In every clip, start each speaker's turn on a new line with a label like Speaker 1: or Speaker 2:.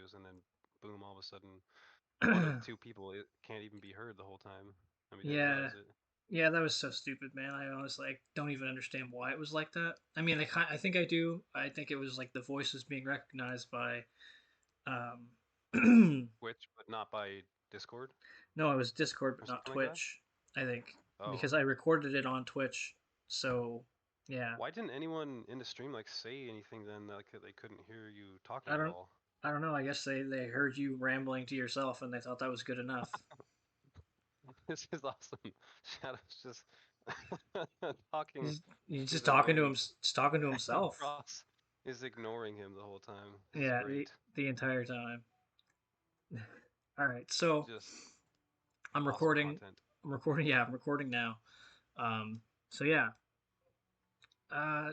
Speaker 1: videos, and then boom, all of a sudden, one of the two people it can't even be heard the whole time, and we didn't
Speaker 2: Yeah,
Speaker 1: realize it.
Speaker 2: yeah, that was so stupid, man. I was like, don't even understand why it was like that. I mean, I think I do. I think it was like the voice was being recognized by,
Speaker 1: Twitch, but not by Discord
Speaker 2: no, it was Discord, but
Speaker 1: or
Speaker 2: not
Speaker 1: something like that.
Speaker 2: Twitch. I think
Speaker 1: Oh,
Speaker 2: because I recorded it on Twitch. So yeah,
Speaker 1: why didn't anyone in the stream like say anything then? Like they couldn't hear you talking
Speaker 2: I
Speaker 1: at
Speaker 2: don't,
Speaker 1: all.
Speaker 2: I don't know. I guess they heard you rambling to yourself and they thought that was good enough.
Speaker 1: This is awesome. Shadow's just talking
Speaker 2: He's
Speaker 1: his
Speaker 2: just talking to him,
Speaker 1: annoyance,
Speaker 2: just talking to
Speaker 1: and
Speaker 2: himself.
Speaker 1: Ross is ignoring him the whole time. This is
Speaker 2: Yeah,
Speaker 1: great.
Speaker 2: the entire time. All right, so
Speaker 1: Just
Speaker 2: I'm
Speaker 1: awesome
Speaker 2: recording.
Speaker 1: content.
Speaker 2: I'm recording. Yeah, I'm recording now. Um, so yeah, uh,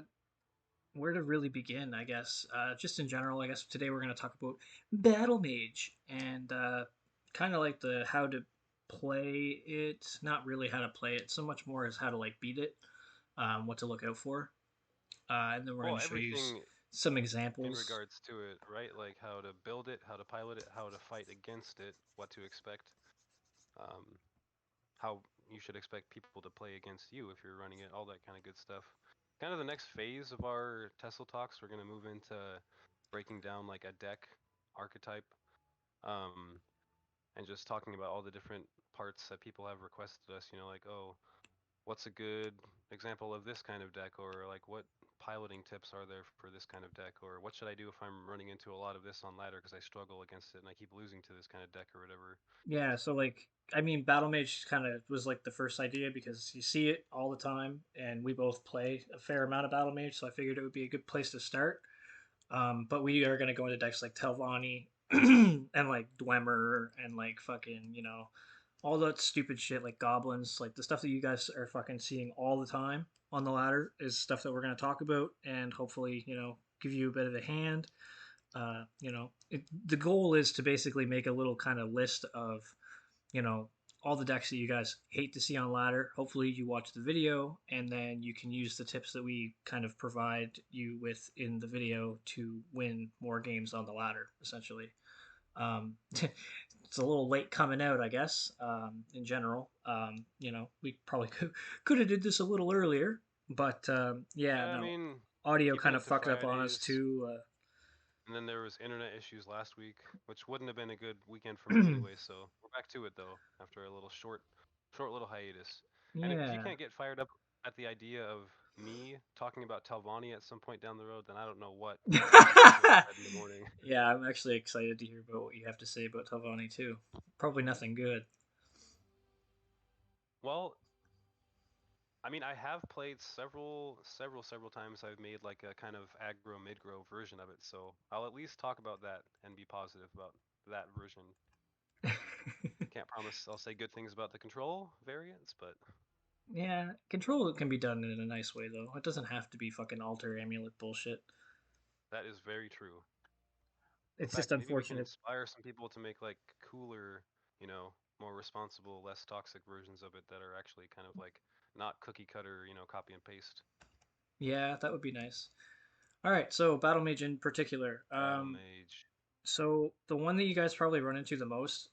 Speaker 2: where to really begin? I guess just in general. I guess today we're going to talk about Battlemage and kind of like the how to play it. Not really how to play it, so much more as how to like beat it, what to look out for, and then we're going
Speaker 1: Well,
Speaker 2: to show you
Speaker 1: everything
Speaker 2: some
Speaker 1: in
Speaker 2: examples.
Speaker 1: regards to it, right? Like how to build it, how to pilot it, how to fight against it, what to expect, um, how you should expect people to play against you if you're running it, all that kind of good stuff. Kind of the next phase of our TESL talks, we're going to move into breaking down like a deck archetype, um, and just talking about all the different parts that people have requested us. Like, oh, what's a good example of this kind of deck, or like what piloting tips are there for this kind of deck, or what should I do if I'm running into a lot of this on ladder because I struggle against it and I keep losing to this kind of deck or whatever.
Speaker 2: Yeah, so like I mean, Battlemage kind of was like the first idea because you see it all the time, and we both play a fair amount of Battlemage, so I figured it would be a good place to start. But we are gonna go into decks like Telvanni and like Dwemer and like fucking all that stupid shit like goblins, like the stuff that you guys are fucking seeing all the time on the ladder is stuff that we're gonna talk about and hopefully give you a bit of a hand. The goal is to basically make a little kind of list of you know all the decks that you guys hate to see on ladder. Hopefully you watch the video and then you can use the tips that we kind of provide you with in the video to win more games on the ladder essentially. It's a little late coming out, I guess, in general. We probably could have did this a little earlier, but yeah,
Speaker 1: Yeah, I
Speaker 2: no,
Speaker 1: mean,
Speaker 2: audio
Speaker 1: keeping
Speaker 2: kind of
Speaker 1: it to
Speaker 2: fucked up on us
Speaker 1: Fridays,
Speaker 2: too.
Speaker 1: and then there was internet issues last week, which wouldn't have been a good weekend for me anyway. So we're back to it though after a little short little hiatus. And if you
Speaker 2: Yeah.
Speaker 1: can't get fired up at the idea of me talking about Talvani at some point down the road, then I don't know what gets you out of bed in the morning.
Speaker 2: Yeah, I'm actually excited to hear about what you have to say about Tavani too. Probably nothing good.
Speaker 1: Well, I mean, I have played several times. I've made like a kind of aggro mid-grow version of it, so I'll at least talk about that and be positive about that version. Can't promise I'll say good things about the control variants, but
Speaker 2: Yeah, control can be done in a nice way though. It doesn't have to be fucking alter amulet bullshit.
Speaker 1: that is very true. In
Speaker 2: It's just
Speaker 1: fact, maybe we can
Speaker 2: unfortunate.
Speaker 1: inspire some people to make like cooler, more responsible, less toxic versions of it that are actually kind of like not cookie cutter, copy and paste.
Speaker 2: Yeah, that would be nice. All right, so Battle Mage in particular.
Speaker 1: Battle Mage.
Speaker 2: So the one that you guys probably run into the most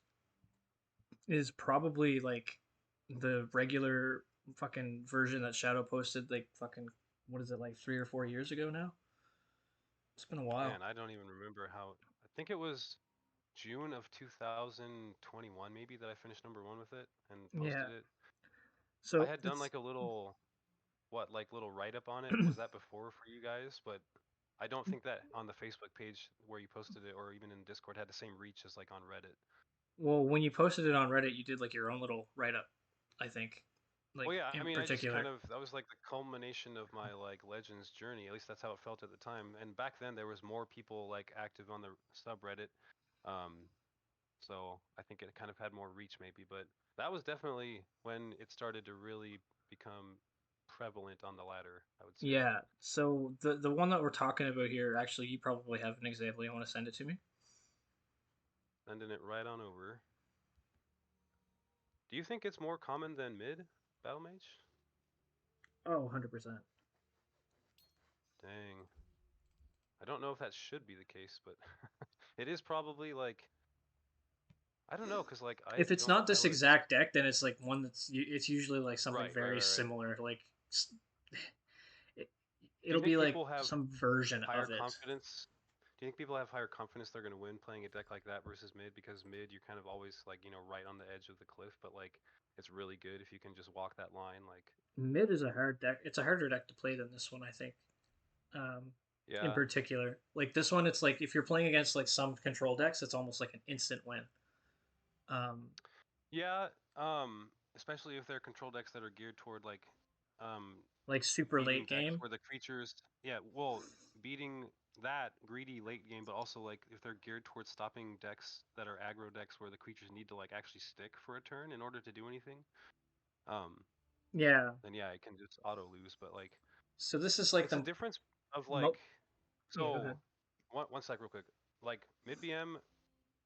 Speaker 2: is probably like the regular fucking version that Shadow posted like fucking what is it like 3 or 4 years ago now? It's been a while.
Speaker 1: Man, I don't even remember how. I think it was June of 2021 maybe that I finished number one with it and
Speaker 2: Yeah.
Speaker 1: posted it. I
Speaker 2: So
Speaker 1: had done
Speaker 2: it's
Speaker 1: like a little like little write up on it. Was that before for you guys? But I don't think that on the Facebook page where you posted it or even in Discord had the same reach as like on Reddit.
Speaker 2: well, when you posted it on Reddit, you did like your own little write up, I think,
Speaker 1: Well,
Speaker 2: like
Speaker 1: yeah, I
Speaker 2: in
Speaker 1: mean, I just kind
Speaker 2: particular.
Speaker 1: of that was like the culmination of my like Legends journey. At least that's how it felt at the time. And back then there was more people like active on the subreddit. Um, so I think it kind of had more reach maybe, but that was definitely when it started to really become prevalent on the ladder, I would say.
Speaker 2: Yeah. So the one that we're talking about here, actually, you probably have an example. You want to send it to me?
Speaker 1: Sending it right on over. Do you think it's more common than mid battle mage?
Speaker 2: Oh, 100%.
Speaker 1: Dang. I don't know if that should be the case, but It is probably like I don't know, cause like I
Speaker 2: If it's
Speaker 1: don't
Speaker 2: not this
Speaker 1: pilot.
Speaker 2: exact deck, then it's like one it's usually like something
Speaker 1: Right, right,
Speaker 2: very
Speaker 1: right, right.
Speaker 2: similar. Like it,
Speaker 1: Do you
Speaker 2: it'll
Speaker 1: think
Speaker 2: be like
Speaker 1: people have
Speaker 2: some version
Speaker 1: higher
Speaker 2: of it.
Speaker 1: confidence? Do you think people have higher confidence they're going to win playing a deck like that versus mid? Because mid, you're kind of always like, right on the edge of the cliff, but like it's really good if you can just walk that line. Like,
Speaker 2: Mid is a hard deck. It's a harder deck to play than this one, I think. Um, in
Speaker 1: yeah,
Speaker 2: particular, like this one, it's like if you're playing against like some control decks, it's almost like an instant win. Um,
Speaker 1: yeah. Especially if they're control decks that are geared toward like, um,
Speaker 2: like super
Speaker 1: beating
Speaker 2: late
Speaker 1: decks
Speaker 2: game.
Speaker 1: where the creatures, yeah, well, beating that greedy late game, but also like if they're geared towards stopping decks that are aggro decks where the creatures need to like actually stick for a turn in order to do anything. Um,
Speaker 2: Yeah.
Speaker 1: then yeah, it can just auto lose. But like,
Speaker 2: So this is like
Speaker 1: it's a
Speaker 2: the
Speaker 1: difference of
Speaker 2: mo.
Speaker 1: like,
Speaker 2: Yeah. Go ahead.
Speaker 1: so one sec real quick. Like mid BM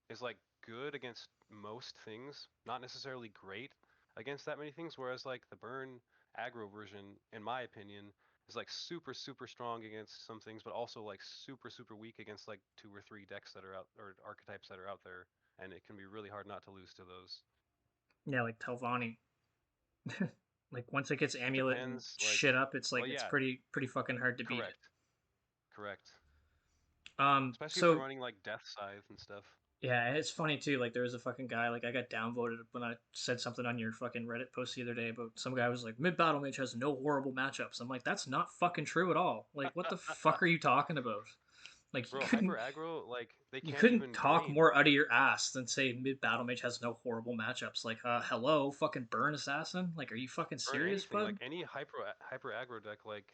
Speaker 1: is like good against most things, not necessarily great against that many things. Whereas like the burn aggro version, in my opinion, is like super super strong against some things, but also like super super weak against like 2 or 3 decks that are out or archetypes that are out there, and it can be really hard not to lose to those.
Speaker 2: Yeah, like Telvanni. Like once it gets amulet and
Speaker 1: Depends, like,
Speaker 2: shit up, it's
Speaker 1: well,
Speaker 2: like it's
Speaker 1: yeah,
Speaker 2: pretty fucking hard to beat it.
Speaker 1: correct, correct. Especially if you're
Speaker 2: So
Speaker 1: running like Death Scythe and stuff.
Speaker 2: yeah, it's funny too. Like there was a fucking guy. Like I got downvoted when I said something on your fucking Reddit post the other day about some guy was like mid battle mage has no horrible matchups. I'm like that's not fucking true at all. Like what the fuck are you talking about? Like
Speaker 1: Bro, hyper aggro, like they
Speaker 2: you
Speaker 1: can't
Speaker 2: couldn't
Speaker 1: even
Speaker 2: talk
Speaker 1: drain.
Speaker 2: more out of your ass than say mid battle mage has no horrible matchups. Like hello fucking burn assassin. Like are you fucking
Speaker 1: Burn
Speaker 2: serious,
Speaker 1: anything, like
Speaker 2: bud?
Speaker 1: any hyper aggro deck, like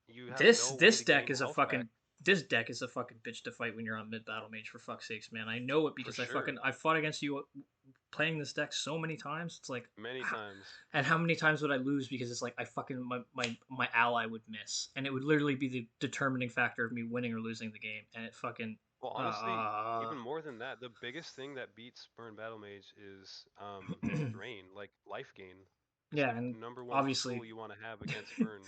Speaker 1: you have
Speaker 2: This
Speaker 1: no way
Speaker 2: this
Speaker 1: to
Speaker 2: deck
Speaker 1: gain
Speaker 2: is a
Speaker 1: health back
Speaker 2: fucking this deck is a fucking bitch to fight when you're on mid battle mage for fuck's sakes, man. I know it
Speaker 1: for
Speaker 2: because
Speaker 1: sure.
Speaker 2: I fought against you playing this deck so many times. It's like
Speaker 1: Many times.
Speaker 2: and how many times would I lose because it's like I fucking my ally would miss and it would literally be the determining factor of me winning or losing the game and it fucking
Speaker 1: Well, honestly,
Speaker 2: uh
Speaker 1: even more than that, the biggest thing that beats Burn Battle Mage is drain, like life gain. It's
Speaker 2: yeah,
Speaker 1: like
Speaker 2: and
Speaker 1: number one
Speaker 2: obviously
Speaker 1: tool you want to have against Burn.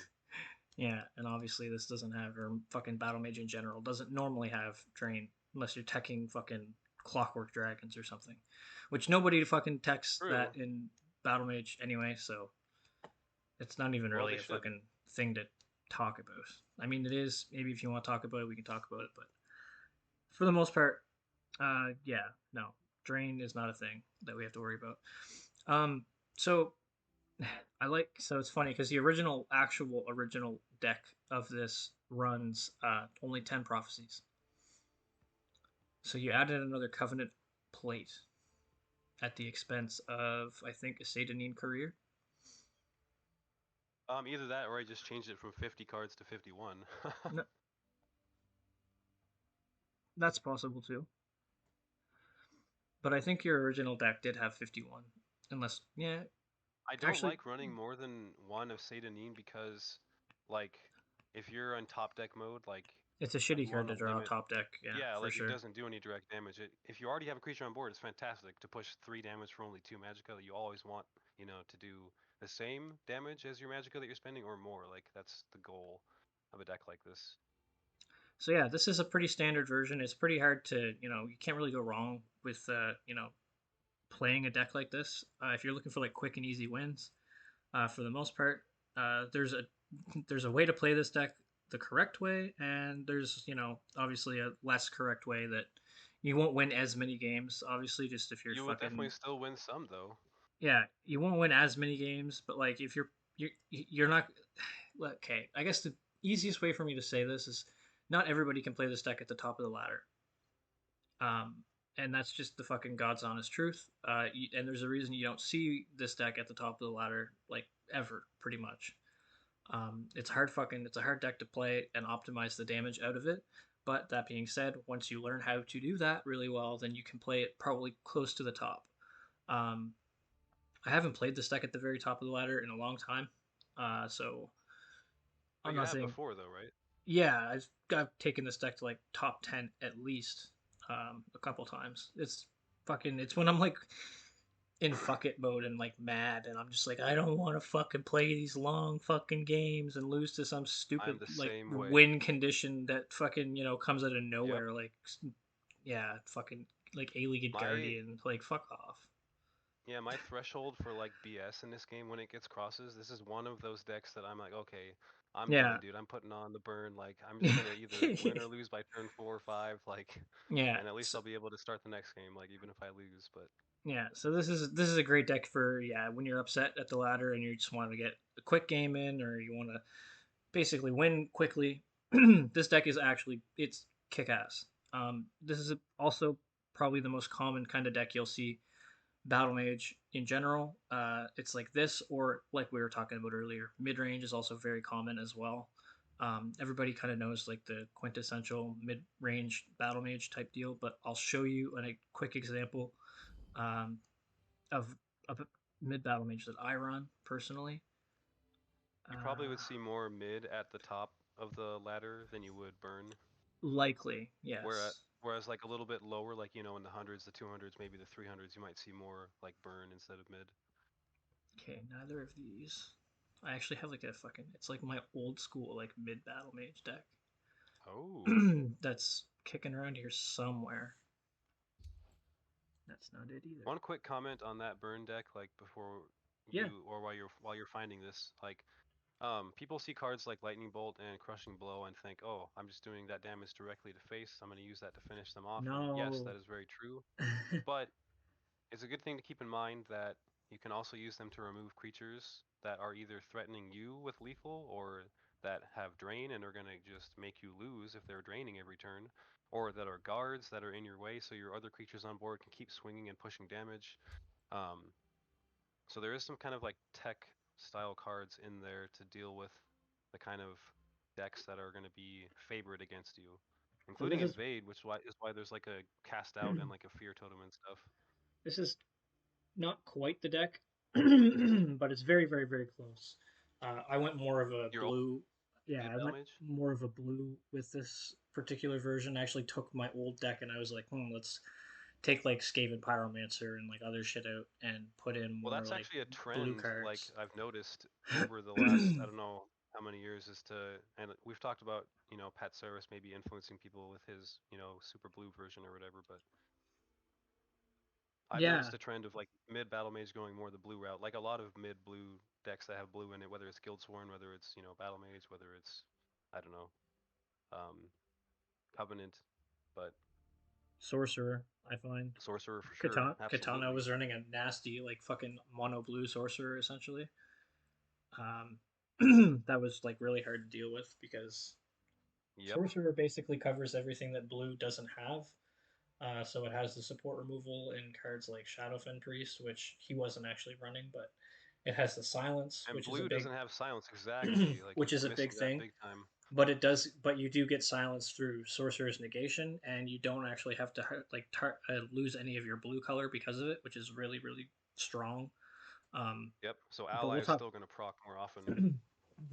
Speaker 2: yeah, and obviously this doesn't have or fucking battle mage in general doesn't normally have drain unless you're teching fucking clockwork dragons or something, which nobody fucking techs
Speaker 1: True.
Speaker 2: that in battle mage anyway, so it's not even
Speaker 1: Well,
Speaker 2: really
Speaker 1: they
Speaker 2: a
Speaker 1: should.
Speaker 2: fucking thing to talk about. I mean, it is maybe if you want to talk about it, we can talk about it, but for the most part, yeah, no, drain is not a thing that we have to worry about. So I like so it's funny because the original deck of this runs only 10 prophecies. So you added another covenant plate at the expense of I think a Satanine career.
Speaker 1: Either that or I just changed it from 50 cards to 51.
Speaker 2: No, that's possible too. But I think your original deck did have 51. Unless yeah,
Speaker 1: I don't
Speaker 2: actually
Speaker 1: like running more than one of Satanine because, like, if you're on top deck mode, like,
Speaker 2: it's a shitty
Speaker 1: you
Speaker 2: card
Speaker 1: want to
Speaker 2: to draw
Speaker 1: limit.
Speaker 2: top deck. Yeah,
Speaker 1: Yeah,
Speaker 2: for
Speaker 1: like it
Speaker 2: sure.
Speaker 1: doesn't do any direct damage. If you already have a creature on board, it's fantastic to push 3 damage for only 2 magicka. You always want, to do the same damage as your magicka that you're spending or more. Like that's the goal of a deck like this.
Speaker 2: So yeah, this is a pretty standard version. It's pretty hard to you can't really go wrong with playing a deck like this. If you're looking for like quick and easy wins, for the most part, there's a way to play this deck the correct way, and there's obviously a less correct way that you won't win as many games. Obviously, just if you're
Speaker 1: You will definitely
Speaker 2: fucking
Speaker 1: still win some though.
Speaker 2: yeah, you won't win as many games. But like if you're not okay. I guess the easiest way for me to say this is not everybody can play this deck at the top of the ladder. Um, and that's just the fucking God's honest truth. And there's a reason you don't see this deck at the top of the ladder, like ever, pretty much. It's a hard deck to play and optimize the damage out of it. But that being said, once you learn how to do that really well, then you can play it probably close to the top. Um, I haven't played this deck at the very top of the ladder in a long time, so
Speaker 1: But
Speaker 2: I'm
Speaker 1: you
Speaker 2: not
Speaker 1: have
Speaker 2: saying.
Speaker 1: before though, right?
Speaker 2: Yeah, I've taken this deck to like top 10 at least, a couple times. It's when I'm like in fuck it mode and like mad and I'm just like I don't want to fucking play these long fucking games and lose to some
Speaker 1: I'm
Speaker 2: stupid
Speaker 1: the
Speaker 2: like
Speaker 1: same way.
Speaker 2: win condition that fucking comes out of
Speaker 1: Yep.
Speaker 2: nowhere like Yeah, fucking like A-League
Speaker 1: My
Speaker 2: Guardian, like fuck off.
Speaker 1: Yeah, my threshold for like BS in this game when it gets crosses, this is one of those decks that I'm like, okay, I'm
Speaker 2: Yeah.
Speaker 1: in, dude. I'm putting on the burn. Like, I'm just gonna either win or lose by turn 4 or 5, like,
Speaker 2: Yeah.
Speaker 1: and at least
Speaker 2: So,
Speaker 1: I'll be able to start the next game, like, even if I lose. But
Speaker 2: yeah. So this is a great deck for when you're upset at the ladder and you just want to get a quick game in, or you want to basically win quickly. This deck is actually it's kick ass. This is also probably the most common kind of deck you'll see Battlemage in general. It's like this, or like we were talking about earlier, mid range is also very common as well. Everybody kind of knows like the quintessential mid range Battlemage type deal, but I'll show you a quick example um, of, of a mid Battlemage that I run personally.
Speaker 1: you probably would
Speaker 2: Uh,
Speaker 1: see more mid at the top of the ladder than you would burn.
Speaker 2: Likely,
Speaker 1: Whereas,
Speaker 2: yes.
Speaker 1: whereas like a little bit lower, like in the hundreds, the 200s, maybe the 300s, you might see more like burn instead of mid.
Speaker 2: Okay, neither of these. I actually have like a fucking. It's like my old school like mid Battlemage deck.
Speaker 1: Oh,
Speaker 2: That's kicking around here somewhere. That's not it either.
Speaker 1: one quick comment on that burn deck, like before
Speaker 2: Yeah.
Speaker 1: you or while you're finding this, like people see cards like Lightning Bolt and Crushing Blow and think, oh, I'm just doing that damage directly to face. I'm going to use that to finish them off. And yes,
Speaker 2: No.
Speaker 1: that is very true. But it's a good thing to keep in mind that you can also use them to remove creatures that are either threatening you with lethal or that have drain and are going to just make you lose if they're draining every turn, or that are guards that are in your way so your other creatures on board can keep swinging and pushing damage. Um, so there is some kind of like tech style cards in there to deal with the kind of decks that are going to be favored against you,
Speaker 2: So this
Speaker 1: including
Speaker 2: is
Speaker 1: invade, which is why there's like a cast out and like a fear totem and stuff.
Speaker 2: this is not quite the deck, but it's very very very close. I went more of a
Speaker 1: Your old
Speaker 2: blue. Yeah,
Speaker 1: mid
Speaker 2: I went
Speaker 1: Battlemage?
Speaker 2: more of a blue with this particular version. I actually took my old deck and I was like, let's take like Skaven Pyromancer and like other shit out and put in
Speaker 1: Well,
Speaker 2: more
Speaker 1: that's
Speaker 2: like
Speaker 1: actually a
Speaker 2: blue
Speaker 1: trend. Like
Speaker 2: cards.
Speaker 1: I've noticed over the last I don't know how many years is to, and we've talked about Pat Saris maybe influencing people with his super blue version or whatever, but I've
Speaker 2: Yeah.
Speaker 1: noticed a trend of like mid battle mage going more the blue route. Like a lot of mid blue decks that have blue in it, whether it's Guildsworn, whether it's battle mage, whether it's I don't know um, Covenant, but
Speaker 2: Sorcerer, I find.
Speaker 1: sorcerer for sure,
Speaker 2: Katana
Speaker 1: absolutely.
Speaker 2: was running a nasty, like fucking mono blue sorcerer essentially. Um, that was like really hard to deal with because
Speaker 1: Yep,
Speaker 2: sorcerer basically covers everything that blue doesn't have. So it has the support removal in cards like Shadowfen Priest, which he wasn't actually running, but it has the silence,
Speaker 1: and blue doesn't have silence exactly. Like
Speaker 2: which is
Speaker 1: you're
Speaker 2: a big
Speaker 1: missing that
Speaker 2: thing.
Speaker 1: big time.
Speaker 2: But it does, but you do get silence through Sorcerer's Negation, and you don't actually have to lose any of your blue color because of it, which is really really strong. Um,
Speaker 1: Yep. So
Speaker 2: but
Speaker 1: ally
Speaker 2: we'll
Speaker 1: is
Speaker 2: talk.
Speaker 1: still going to proc more often.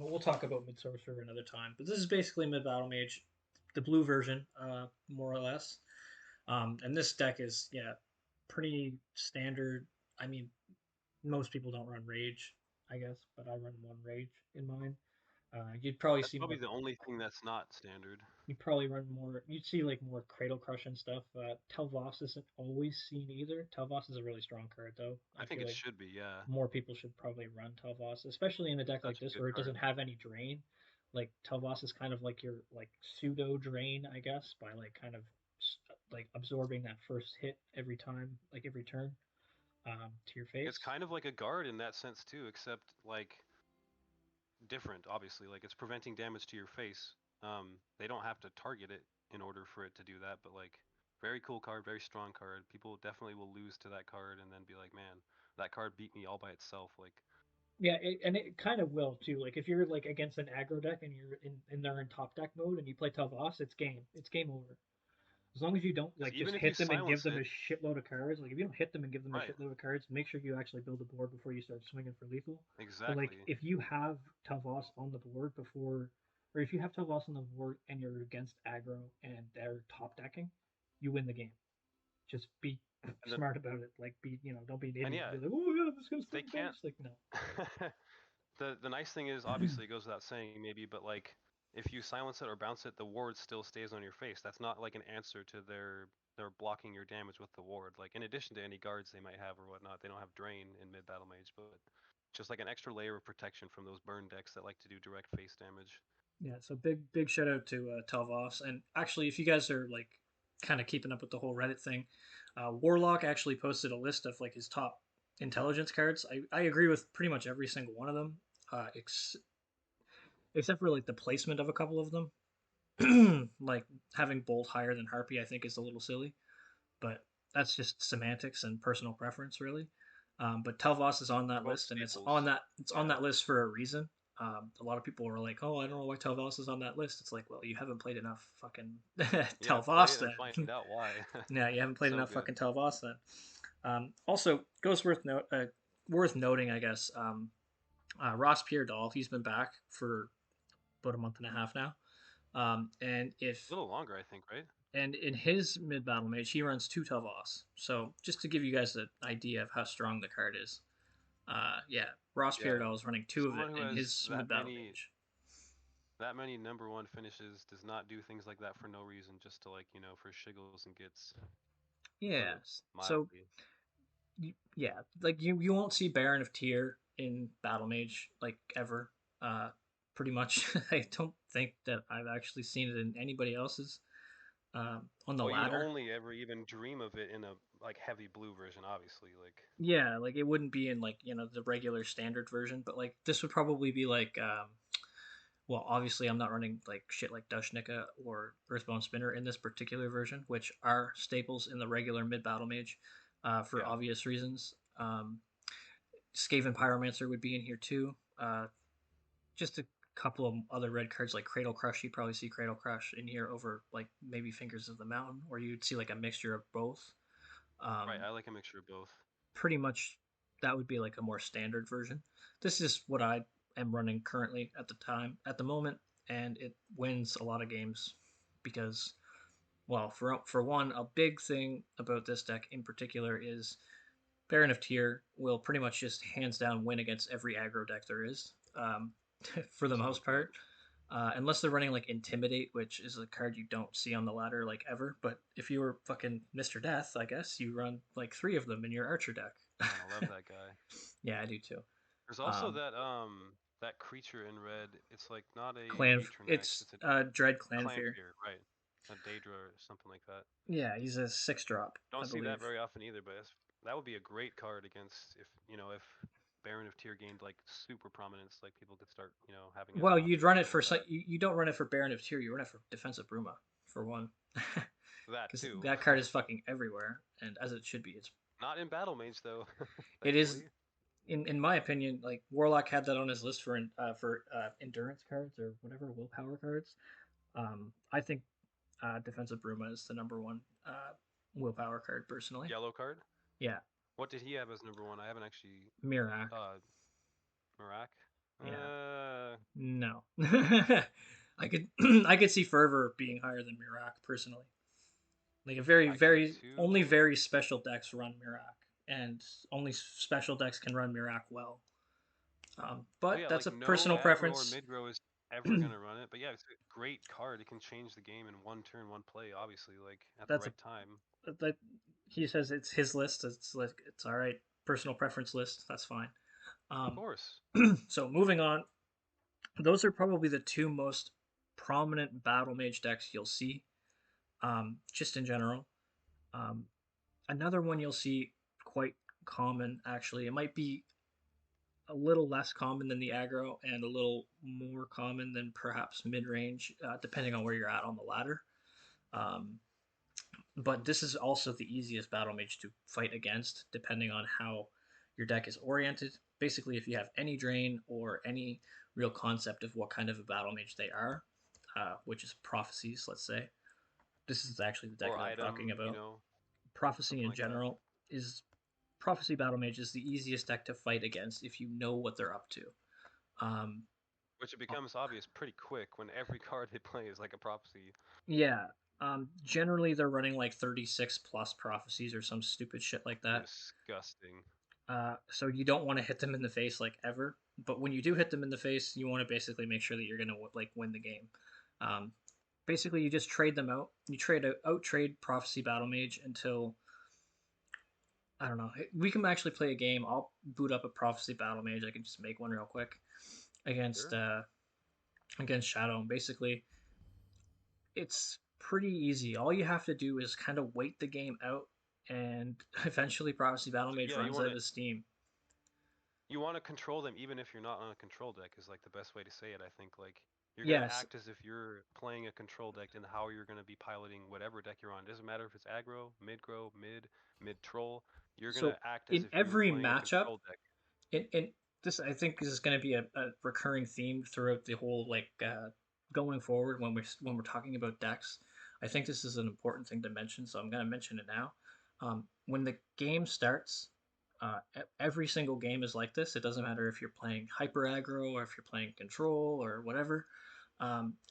Speaker 2: But we'll talk about Mid Sorcerer another time. But this is basically Mid Battle Mage, the blue version, more or less. And this deck is pretty standard. I mean, most people don't run Rage, I guess, but I run one Rage in mine. You'd probably
Speaker 1: That's
Speaker 2: see
Speaker 1: probably
Speaker 2: more.
Speaker 1: the only thing that's not standard.
Speaker 2: You'd probably run more. You'd see like more Cradle Crush and stuff. Telvos isn't always seen either. Telvos is a really strong card, though.
Speaker 1: I
Speaker 2: I
Speaker 1: think
Speaker 2: feel
Speaker 1: it
Speaker 2: like
Speaker 1: should be, yeah.
Speaker 2: more people should probably run Telvos, especially in a deck like
Speaker 1: That's a
Speaker 2: this
Speaker 1: good
Speaker 2: where it doesn't
Speaker 1: card.
Speaker 2: have any drain. Like Telvos is kind of like your like pseudo drain, I guess, by like kind of like absorbing that first hit every time, like every turn, to your
Speaker 1: It's
Speaker 2: face.
Speaker 1: kind of like a guard in that sense too, except like different, obviously. Like it's preventing damage to your face. They don't have to target it in order for it to do that, but like very cool card, very strong card. People definitely will lose to that card and then be like, man, that card beat me all by itself. Like,
Speaker 2: Yeah, and it kind of will too. Like if you're like against an aggro deck and you're in they're in top deck mode and you play Telvos, it's game. It's game over. As long as you don't
Speaker 1: because
Speaker 2: like just
Speaker 1: even if you
Speaker 2: hit them and give
Speaker 1: silence
Speaker 2: them a
Speaker 1: it,
Speaker 2: shitload of cards, like if you don't hit them and give them a
Speaker 1: right,
Speaker 2: shitload of cards, make sure you actually build a board before you start swinging for lethal. But like
Speaker 1: exactly.
Speaker 2: if you have Tavos on the board before, or if you have Tavos on the board and you're against aggro and they're top decking, you win the game. Just be
Speaker 1: And then,
Speaker 2: smart about it. Like be don't be an
Speaker 1: and
Speaker 2: idiot and
Speaker 1: yeah,
Speaker 2: be like, oh yeah, this guy's
Speaker 1: they
Speaker 2: fucking
Speaker 1: can't.
Speaker 2: face. Like no.
Speaker 1: The nice thing is obviously it goes without saying maybe, but like if you silence it or bounce it, the ward still stays on your face. That's not like an answer to their they're blocking your damage with the ward. Like in addition to any guards they might have or whatnot, they don't have drain in mid battle mage, but just like an extra layer of protection from those burn decks that like to do direct face damage.
Speaker 2: Yeah, so big shout out to Telvos. And actually, if you guys are like kind of keeping up with the whole Reddit thing, Warlock actually posted a list of like his top intelligence cards. I agree with pretty much every single one of them, except for like the placement of a couple of them. Like having Bolt higher than Harpy, I think is a little silly, but that's just semantics and personal preference, really. But Telvos is on
Speaker 1: They're
Speaker 2: that
Speaker 1: both
Speaker 2: list, and
Speaker 1: staples.
Speaker 2: it's on
Speaker 1: Yeah.
Speaker 2: that list for a reason. A lot of people were like, "Oh, I don't know why Telvos is on that list." It's like, well, you haven't played enough fucking
Speaker 1: Yeah, play
Speaker 2: Telvos
Speaker 1: it and find
Speaker 2: then.
Speaker 1: out why.
Speaker 2: Yeah, you haven't played
Speaker 1: So
Speaker 2: enough
Speaker 1: good.
Speaker 2: fucking Telvos then. Also, goes worth noting, I guess. Ross Pierre Dahl, he's been back for about a month and a half now. And
Speaker 1: A little longer, I think, right?
Speaker 2: in his mid battle mage, he runs two Telvos. So just to give you guys an idea of how strong the card is, yeah, Ross
Speaker 1: Yeah.
Speaker 2: Pyradol is running two of it
Speaker 1: Someone who
Speaker 2: in
Speaker 1: has
Speaker 2: his mid battle mage.
Speaker 1: that many number one finishes does not do things like that for no reason, just to like, for shiggles and gets, to put it
Speaker 2: Yes. So
Speaker 1: mildly.
Speaker 2: yeah, like you won't see Baron of Tyr in battle mage like ever. Uh, Pretty much, I don't think that I've actually seen it in anybody else's. On the
Speaker 1: Well, you would
Speaker 2: ladder.
Speaker 1: only ever even dream of it in a like heavy blue version, obviously. Like,
Speaker 2: Yeah, like it wouldn't be in like the regular standard version, but like this would probably be like well, obviously I'm not running like shit like Dushnika or Earthbound Spinner in this particular version, which are staples in the regular mid battle mage, for
Speaker 1: yeah,
Speaker 2: obvious reasons. Skaven Pyromancer would be in here too. Just a couple of other red cards like Cradle Crush. You probably see Cradle Crush in here over like maybe Fingers of the Mountain, or you'd see like a mixture of both.
Speaker 1: right.
Speaker 2: Um,
Speaker 1: I like a mixture of both.
Speaker 2: Pretty much that would be like a more standard version. This is what I am running currently at the moment, and it wins a lot of games because, well, for one, a big thing about this deck in particular is Baron of Tyr will pretty much just hands down win against every aggro deck there is, for the
Speaker 1: So
Speaker 2: most
Speaker 1: good.
Speaker 2: part. Unless they're running like Intimidate, which is a card you don't see on the ladder like ever. But if you were fucking Mr. Death, I guess you run like three of them in your Archer deck.
Speaker 1: Man, I love that guy.
Speaker 2: Yeah, I do too.
Speaker 1: There's also
Speaker 2: Um,
Speaker 1: that creature in red. It's like not a
Speaker 2: Clan,
Speaker 1: Matronax.
Speaker 2: it's
Speaker 1: It's a
Speaker 2: Dread Clan
Speaker 1: Clan
Speaker 2: Fear.
Speaker 1: Fear, right? A Daedra or something like that.
Speaker 2: Yeah, he's a 6 drop, I
Speaker 1: Don't see that
Speaker 2: believe.
Speaker 1: very often either, but that would be a great card against if Baron of Tyr gained like super prominence, like people could start having as
Speaker 2: Well,
Speaker 1: an
Speaker 2: you'd
Speaker 1: option to
Speaker 2: run it
Speaker 1: play
Speaker 2: for
Speaker 1: with that.
Speaker 2: you don't run it for Baron of Tyr. You run it for Defensive Bruma for one,
Speaker 1: That
Speaker 2: because
Speaker 1: too.
Speaker 2: that card is fucking everywhere, and as it should be.
Speaker 1: Not in Battle Mage though,
Speaker 2: It is
Speaker 1: thankfully.
Speaker 2: in my opinion, like Warlock had that on his list for endurance cards or whatever willpower cards. I think Defensive Bruma is the number one willpower card personally.
Speaker 1: Yellow card.
Speaker 2: Yeah,
Speaker 1: What did he have as number one? I haven't actually.
Speaker 2: Mirak.
Speaker 1: Uh, Marak.
Speaker 2: Yeah,
Speaker 1: Uh,
Speaker 2: no. I could I could see Fervor being higher than Mirak personally. Like a
Speaker 1: I could
Speaker 2: only
Speaker 1: too.
Speaker 2: very special decks run Mirak, and only special decks can run Mirak well.
Speaker 1: Well,
Speaker 2: But
Speaker 1: yeah,
Speaker 2: that's
Speaker 1: like
Speaker 2: a
Speaker 1: no
Speaker 2: personal
Speaker 1: aggro or
Speaker 2: preference.
Speaker 1: mid row is ever gonna run it. But yeah, it's a great card. It can change the game in one turn, one play. Obviously, like at the
Speaker 2: That's a
Speaker 1: right time.
Speaker 2: that he says it's his list. It's like it's all right. Personal preference list. That's fine.
Speaker 1: Of
Speaker 2: Um,
Speaker 1: course.
Speaker 2: so moving on, those are probably the two most prominent battle mage decks you'll see. Just in general. Um, Another one you'll see quite common actually. It might be a little less common than the aggro and a little more common than perhaps mid range, depending on where you're at on the ladder. Um, but this is also the easiest battle mage to fight against, depending on how your deck is oriented. Basically, if you have any drain or any real concept of what kind of a battle mage they are, which is prophecies, let's say. This is actually the deck
Speaker 1: Or
Speaker 2: that I'm talking
Speaker 1: item,
Speaker 2: about. Prophecy
Speaker 1: something
Speaker 2: in
Speaker 1: like that.
Speaker 2: general is Prophecy Battle Mage is the easiest deck to fight against if you know what they're up to. Um,
Speaker 1: Which it becomes obvious pretty quick when every card they play is like a prophecy.
Speaker 2: yeah. Generally, they're running like 36 plus prophecies or some stupid shit like that.
Speaker 1: Disgusting.
Speaker 2: So you don't want to hit them in the face like ever. But when you do hit them in the face, you want to basically make sure that you're gonna like win the game. Um, basically you just trade them out. You trade Prophecy Battle Mage until I don't know. We can actually play a game. I'll boot up a Prophecy Battle Mage. I can just make one real quick against
Speaker 1: Sure.
Speaker 2: against Shadow. And basically, it's pretty easy. All you have to do is kind of wait the game out, and eventually Prophecy Battle
Speaker 1: So,
Speaker 2: Mage
Speaker 1: yeah,
Speaker 2: runs out of steam.
Speaker 1: you want to control them even if you're not on a control deck is like the best way to say it. I think like you're gonna
Speaker 2: Yes.
Speaker 1: act as if you're playing a control deck and how you're gonna be piloting whatever deck you're on. It doesn't matter if it's aggro, mid troll. You're gonna
Speaker 2: So
Speaker 1: act as
Speaker 2: in
Speaker 1: if you were
Speaker 2: every
Speaker 1: playing a
Speaker 2: matchup,
Speaker 1: control deck.
Speaker 2: in this I think is going to be a recurring theme throughout the whole going forward when we're talking about decks. I think this is an important thing to mention, so I'm going to mention it now. When the game starts, every single game is like this. It doesn't matter if you're playing hyper aggro or if you're playing control or whatever.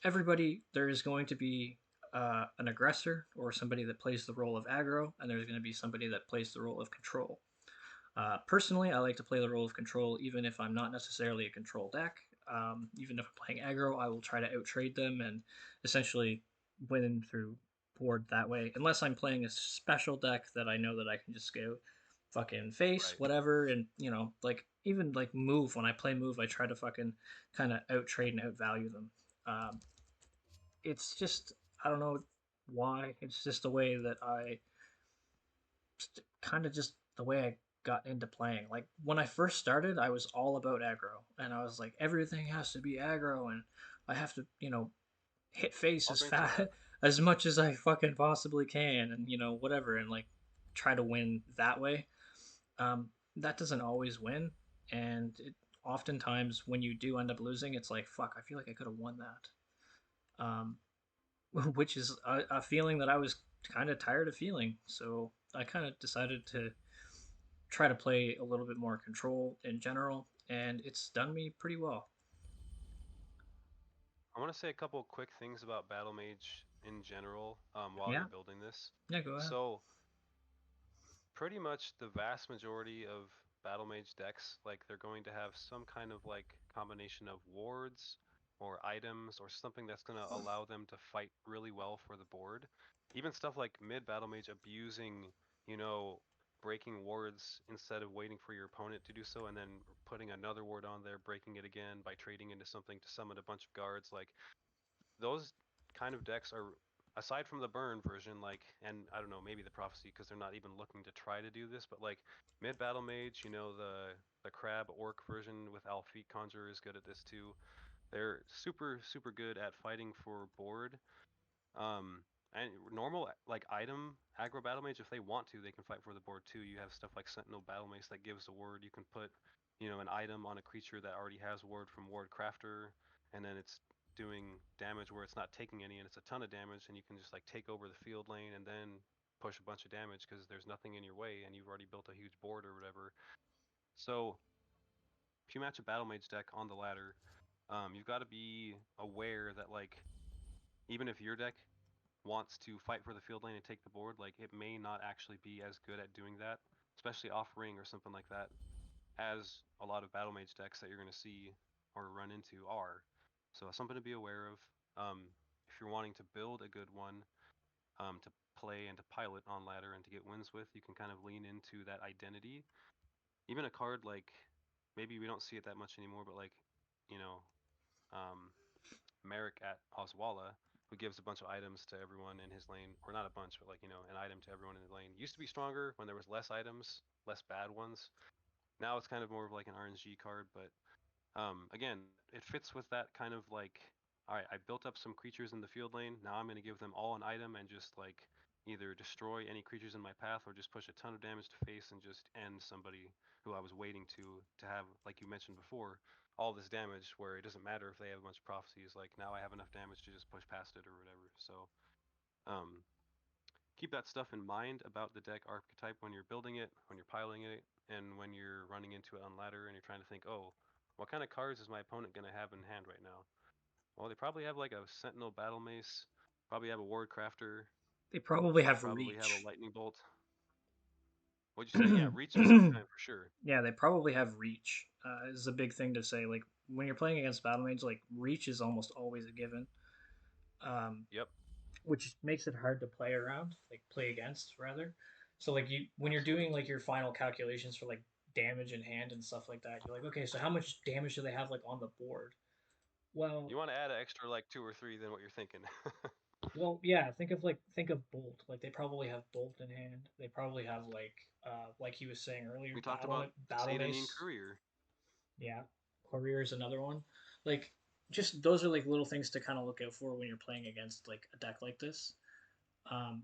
Speaker 2: Everybody there is going to be an aggressor or somebody that plays the role of aggro, and there's going to be somebody that plays the role of control. Personally, I like to play the role of control, even if I'm not necessarily a control deck. Even if I'm playing aggro, I will try to outtrade them and essentially win through board that way. Unless I'm playing a special deck that I know that I can just go fucking face
Speaker 1: Right.
Speaker 2: whatever, and like even like move. When I play move, I try to fucking kind of outtrade and outvalue them. Um, it's just I don't know why. It's just the way that I kind of just the way I got into playing. Like when I first started, I was all about aggro, and I was like, everything has to be aggro, and I have to, hit face
Speaker 1: I'll
Speaker 2: as
Speaker 1: grant you that.
Speaker 2: fast as much as I fucking possibly can, and whatever, and like try to win that way. That doesn't always win, and oftentimes when you do end up losing, it's like fuck, I feel like I could have won that. Which is a feeling that I was kind of tired of feeling. So I kind of decided to try to play a little bit more control in general, and it's done me pretty well.
Speaker 1: I want to say a couple quick things about Battlemage in general while
Speaker 2: Yeah,
Speaker 1: you're building this.
Speaker 2: yeah, go ahead.
Speaker 1: So pretty much the vast majority of Battlemage decks, like they're going to have some kind of like combination of wards or items or something that's going to allow them to fight really well for the board. Even stuff like mid Battlemage abusing, you know, breaking wards instead of waiting for your opponent to do so and then putting another ward on there, breaking it again by trading into something to summon a bunch of guards. Like those kind of decks are aside from the burn version, like, and I don't know, maybe the prophecy because they're not even looking to try to do this, but like mid battle mage, the crab orc version with Alfeet Conjurer is good at this too. They're super good at fighting for board. Um, and normal like item aggro battle mage, if they want to, they can fight for the board too. You have stuff like Sentinel battle mace that gives a ward. You can put, an item on a creature that already has ward from Ward Crafter, and then it's doing damage where it's not taking any, and it's a ton of damage, and you can just like take over the field lane and then push a bunch of damage because there's nothing in your way and you've already built a huge board or whatever. So if you match a battle mage deck on the ladder, you've got to be aware that like even if your deck wants to fight for the field lane and take the board, like it may not actually be as good at doing that, especially off ring or something like that, as a lot of battle mage decks that you're going to see or run into are. So something to be aware of. If you're wanting to build a good one to play and to pilot on ladder and to get wins with, you can kind of lean into that identity. Even a card like maybe we don't see it that much anymore, but like you know um, Merrick at Oswala, who gives a bunch of items to everyone in his lane, or not a bunch, but like an item to everyone in the lane. Used to be stronger when there was less items, less bad ones. Now it's kind of more of like an RNG card, but again, it fits with that kind of like, all right, I built up some creatures in the field lane. Now I'm going to give them all an item and just like either destroy any creatures in my path or just push a ton of damage to face and just end somebody who I was waiting to have, like you mentioned before, all this damage where it doesn't matter if they have a bunch of prophecies. Like now I have enough damage to just push past it or whatever. So um, keep that stuff in mind about the deck archetype when you're building it, when you're piloting it, and when you're running into it on ladder and you're trying to think, oh, what kind of cards is my opponent going to have in hand right now? Well, they probably have like a Sentinel Battle Mace, probably have a Ward Crafter,
Speaker 2: They probably have
Speaker 1: probably have a
Speaker 2: reach.
Speaker 1: Lightning Bolt. What'd you say? Yeah, Reach at some time for sure.
Speaker 2: Yeah, they probably have reach. Is a big thing to say. Like when you're playing against battle mage, like reach is almost always a given. um,
Speaker 1: Yep,
Speaker 2: which makes it hard to play around, like play against rather. So like you when you're doing
Speaker 1: absolutely.
Speaker 2: like your final calculations for like damage in hand and stuff like that, you're like, okay, so how much damage do they have like on the board? Well,
Speaker 1: You want to add an extra like two or three than what you're thinking.
Speaker 2: yeah, think of Bolt. Like they probably have Bolt in hand. They probably have like he was saying earlier,
Speaker 1: We talked about
Speaker 2: Battle
Speaker 1: Satanine
Speaker 2: Mace.
Speaker 1: Courier.
Speaker 2: Yeah, Courier is another one. Like just those are like little things to kind of look out for when you're playing against like a deck like this. Um,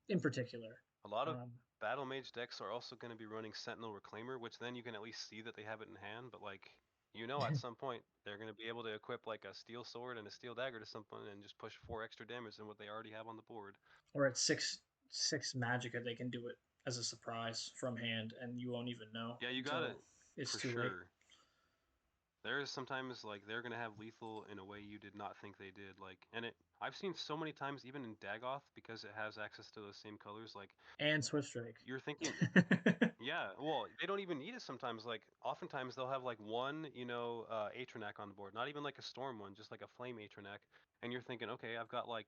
Speaker 2: in particular.
Speaker 1: A lot of
Speaker 2: Um,
Speaker 1: Battle Mage decks are also going to be running Sentinel Reclaimer, which then you can at least see that they have it in hand. But like, at some point they're going to be able to equip like a steel sword and a steel dagger to someone and just push 4 extra damage than what they already have on the board.
Speaker 2: or at six Magicka, they can do it as a surprise from hand, and you won't even know
Speaker 1: Yeah, you got it
Speaker 2: until it's
Speaker 1: for
Speaker 2: too late.
Speaker 1: sure. There is sometimes like they're gonna have lethal in a way you did not think they did. Like, and I've seen so many times even in Dagoth because it has access to those same colors. Like,
Speaker 2: And Swift Strike.
Speaker 1: you're thinking, yeah, well, they don't even need it sometimes. Like, oftentimes they'll have like one, Atronac on the board, not even like a storm one, just like a flame Atronac. And you're thinking, okay, I've got like,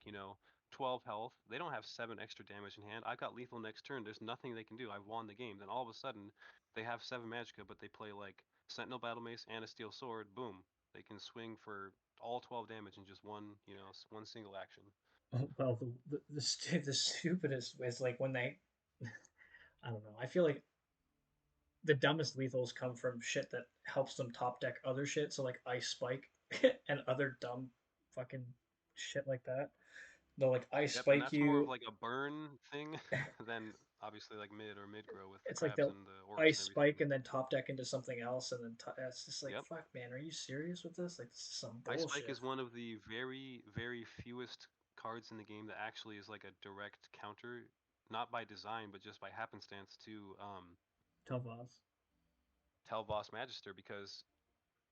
Speaker 1: 12 health. They don't have 7 extra damage in hand. I've got lethal next turn. There's nothing they can do. I've won the game. Then all of a sudden, they have 7 Magicka, but they play like Sentinel Battle Mace and a Steel Sword. Boom. They can swing for all 12 damage in just one, one single action.
Speaker 2: Well, the stupidest is like when they, I don't know. I feel like the dumbest lethals come from shit that helps them top deck other shit. So like Ice Spike and other dumb fucking shit like that. They'll like Ice
Speaker 1: Yep, and
Speaker 2: Spike
Speaker 1: that's more of
Speaker 2: you.
Speaker 1: like a burn thing than obviously like mid grow with the
Speaker 2: It's like
Speaker 1: crabs
Speaker 2: they'll
Speaker 1: and the orcs
Speaker 2: Ice
Speaker 1: and everything.
Speaker 2: Spike and then top deck into something else, and then it's just like
Speaker 1: Yep.
Speaker 2: fuck, man. Are you serious with this? Like this is some
Speaker 1: Ice Spike
Speaker 2: bullshit.
Speaker 1: is one of the very, very fewest cards in the game that actually is like a direct counter, not by design, but just by happenstance to
Speaker 2: Telvas.
Speaker 1: Tel'Vos Magister because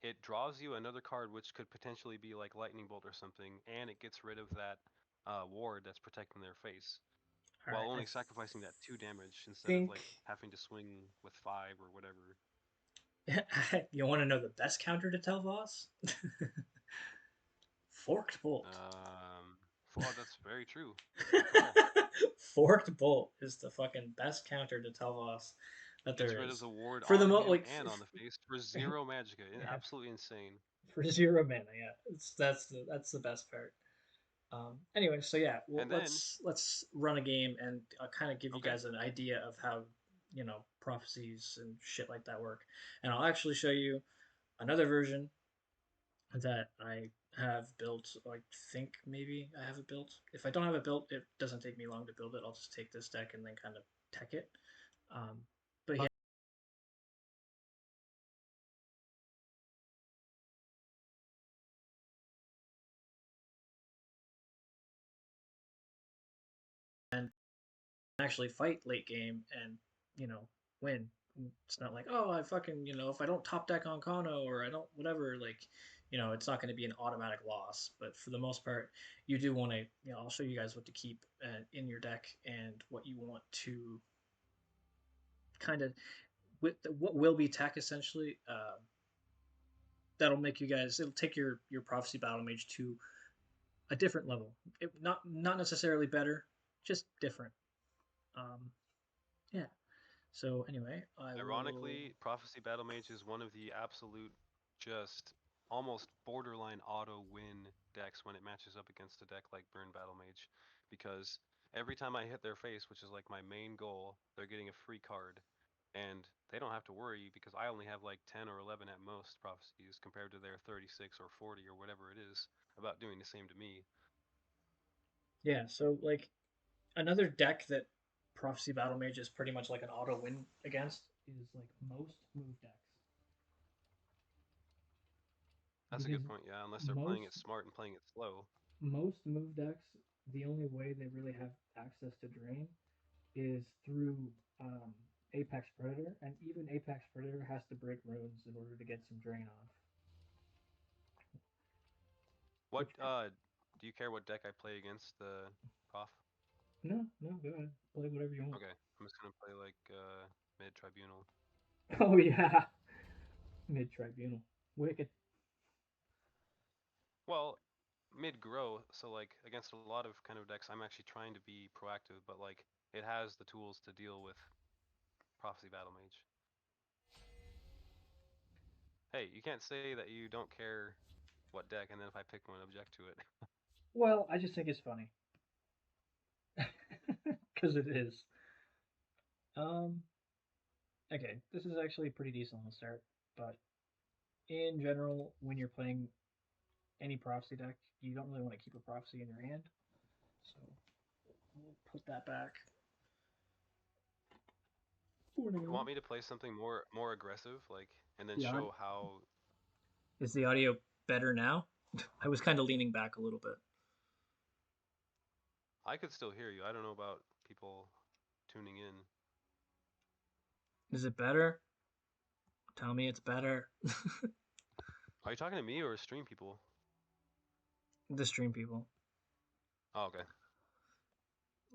Speaker 1: it draws you another card which could potentially be like Lightning Bolt or something, and it gets rid of that ward that's protecting their face,
Speaker 2: All
Speaker 1: while
Speaker 2: right,
Speaker 1: only sacrificing that 2 damage instead of
Speaker 2: think
Speaker 1: like having to swing with 5 or whatever.
Speaker 2: you want to know the best counter to Telvas? Forked Bolt.
Speaker 1: Oh, that's very true. Good call.
Speaker 2: Forked Bolt is the fucking best counter to Telvas that
Speaker 1: Gets
Speaker 2: there
Speaker 1: rid of
Speaker 2: is.
Speaker 1: the ward
Speaker 2: For the
Speaker 1: on
Speaker 2: mo
Speaker 1: him
Speaker 2: like
Speaker 1: and on the face for 0 Magicka.
Speaker 2: yeah,
Speaker 1: Absolutely insane.
Speaker 2: for 0 mana, yeah. That's the best part. Anyway, so yeah, well,
Speaker 1: And then,
Speaker 2: let's run a game and I'll kind of give you
Speaker 1: okay,
Speaker 2: guys an idea of how prophecies and shit like that work, and I'll actually show you another version that I have built. I think maybe I have it built. If I don't have it built, it doesn't take me long to build it. I'll just take this deck and then kind of tech it. Um, but yeah, and actually fight late game and win. It's not like, oh, I fucking if I don't top deck on Kano or I don't whatever, like it's not going to be an automatic loss. But for the most part, you do want to. I'll show you guys what to keep in your deck and what you want to kind of what will be tech essentially. That'll make you guys. It'll take your prophecy battle mage to a different level. Not necessarily better, just different. Um, yeah. So anyway, I will.
Speaker 1: ironically, Prophecy Battle Mage is one of the absolute, just almost borderline auto win decks when it matches up against a deck like Burn Battle Mage. Because every time I hit their face, which is like my main goal, they're getting a free card. And they don't have to worry because I only have like 10 or 11 at most prophecies compared to their 36 or 40 or whatever it is about doing the same to me.
Speaker 2: Yeah. So like another deck that prophecy battle mage is pretty much like an auto win against is like most move decks
Speaker 1: That's a
Speaker 2: because
Speaker 1: good point, yeah, unless they're playing
Speaker 2: most
Speaker 1: it smart and playing it slow.
Speaker 2: most move decks the only way they really have access to drain is through um, Apex Predator, and even Apex Predator has to break runes in order to get some drain off.
Speaker 1: What
Speaker 2: Which
Speaker 1: do you care what deck I play against the Prof?
Speaker 2: no, go ahead, play whatever you want.
Speaker 1: Okay, I'm just gonna play like mid tribunal.
Speaker 2: Oh yeah, Mid Tribunal, wicked.
Speaker 1: Well, mid-grow, so like against a lot of kind of decks, I'm actually trying to be proactive, but like it has the tools to deal with Prophecy Battlemage. Hey, you can't say that you don't care what deck, and then if I pick one, object to it.
Speaker 2: Well, I just think it's funny because it is. Um, okay, this is actually pretty decent on the start, but in general, when you're playing any prophecy deck, you don't really want to keep a prophecy in your hand. So we'll put that back for
Speaker 1: You
Speaker 2: now.
Speaker 1: want me to play something more aggressive, like, and then
Speaker 2: The
Speaker 1: show how?
Speaker 2: Is the audio better now? I was kind of leaning back a little bit.
Speaker 1: I could still hear you. I don't know about people tuning in.
Speaker 2: Is it better? Tell me it's better.
Speaker 1: Are you talking to me or stream people?
Speaker 2: The stream people.
Speaker 1: Oh, okay.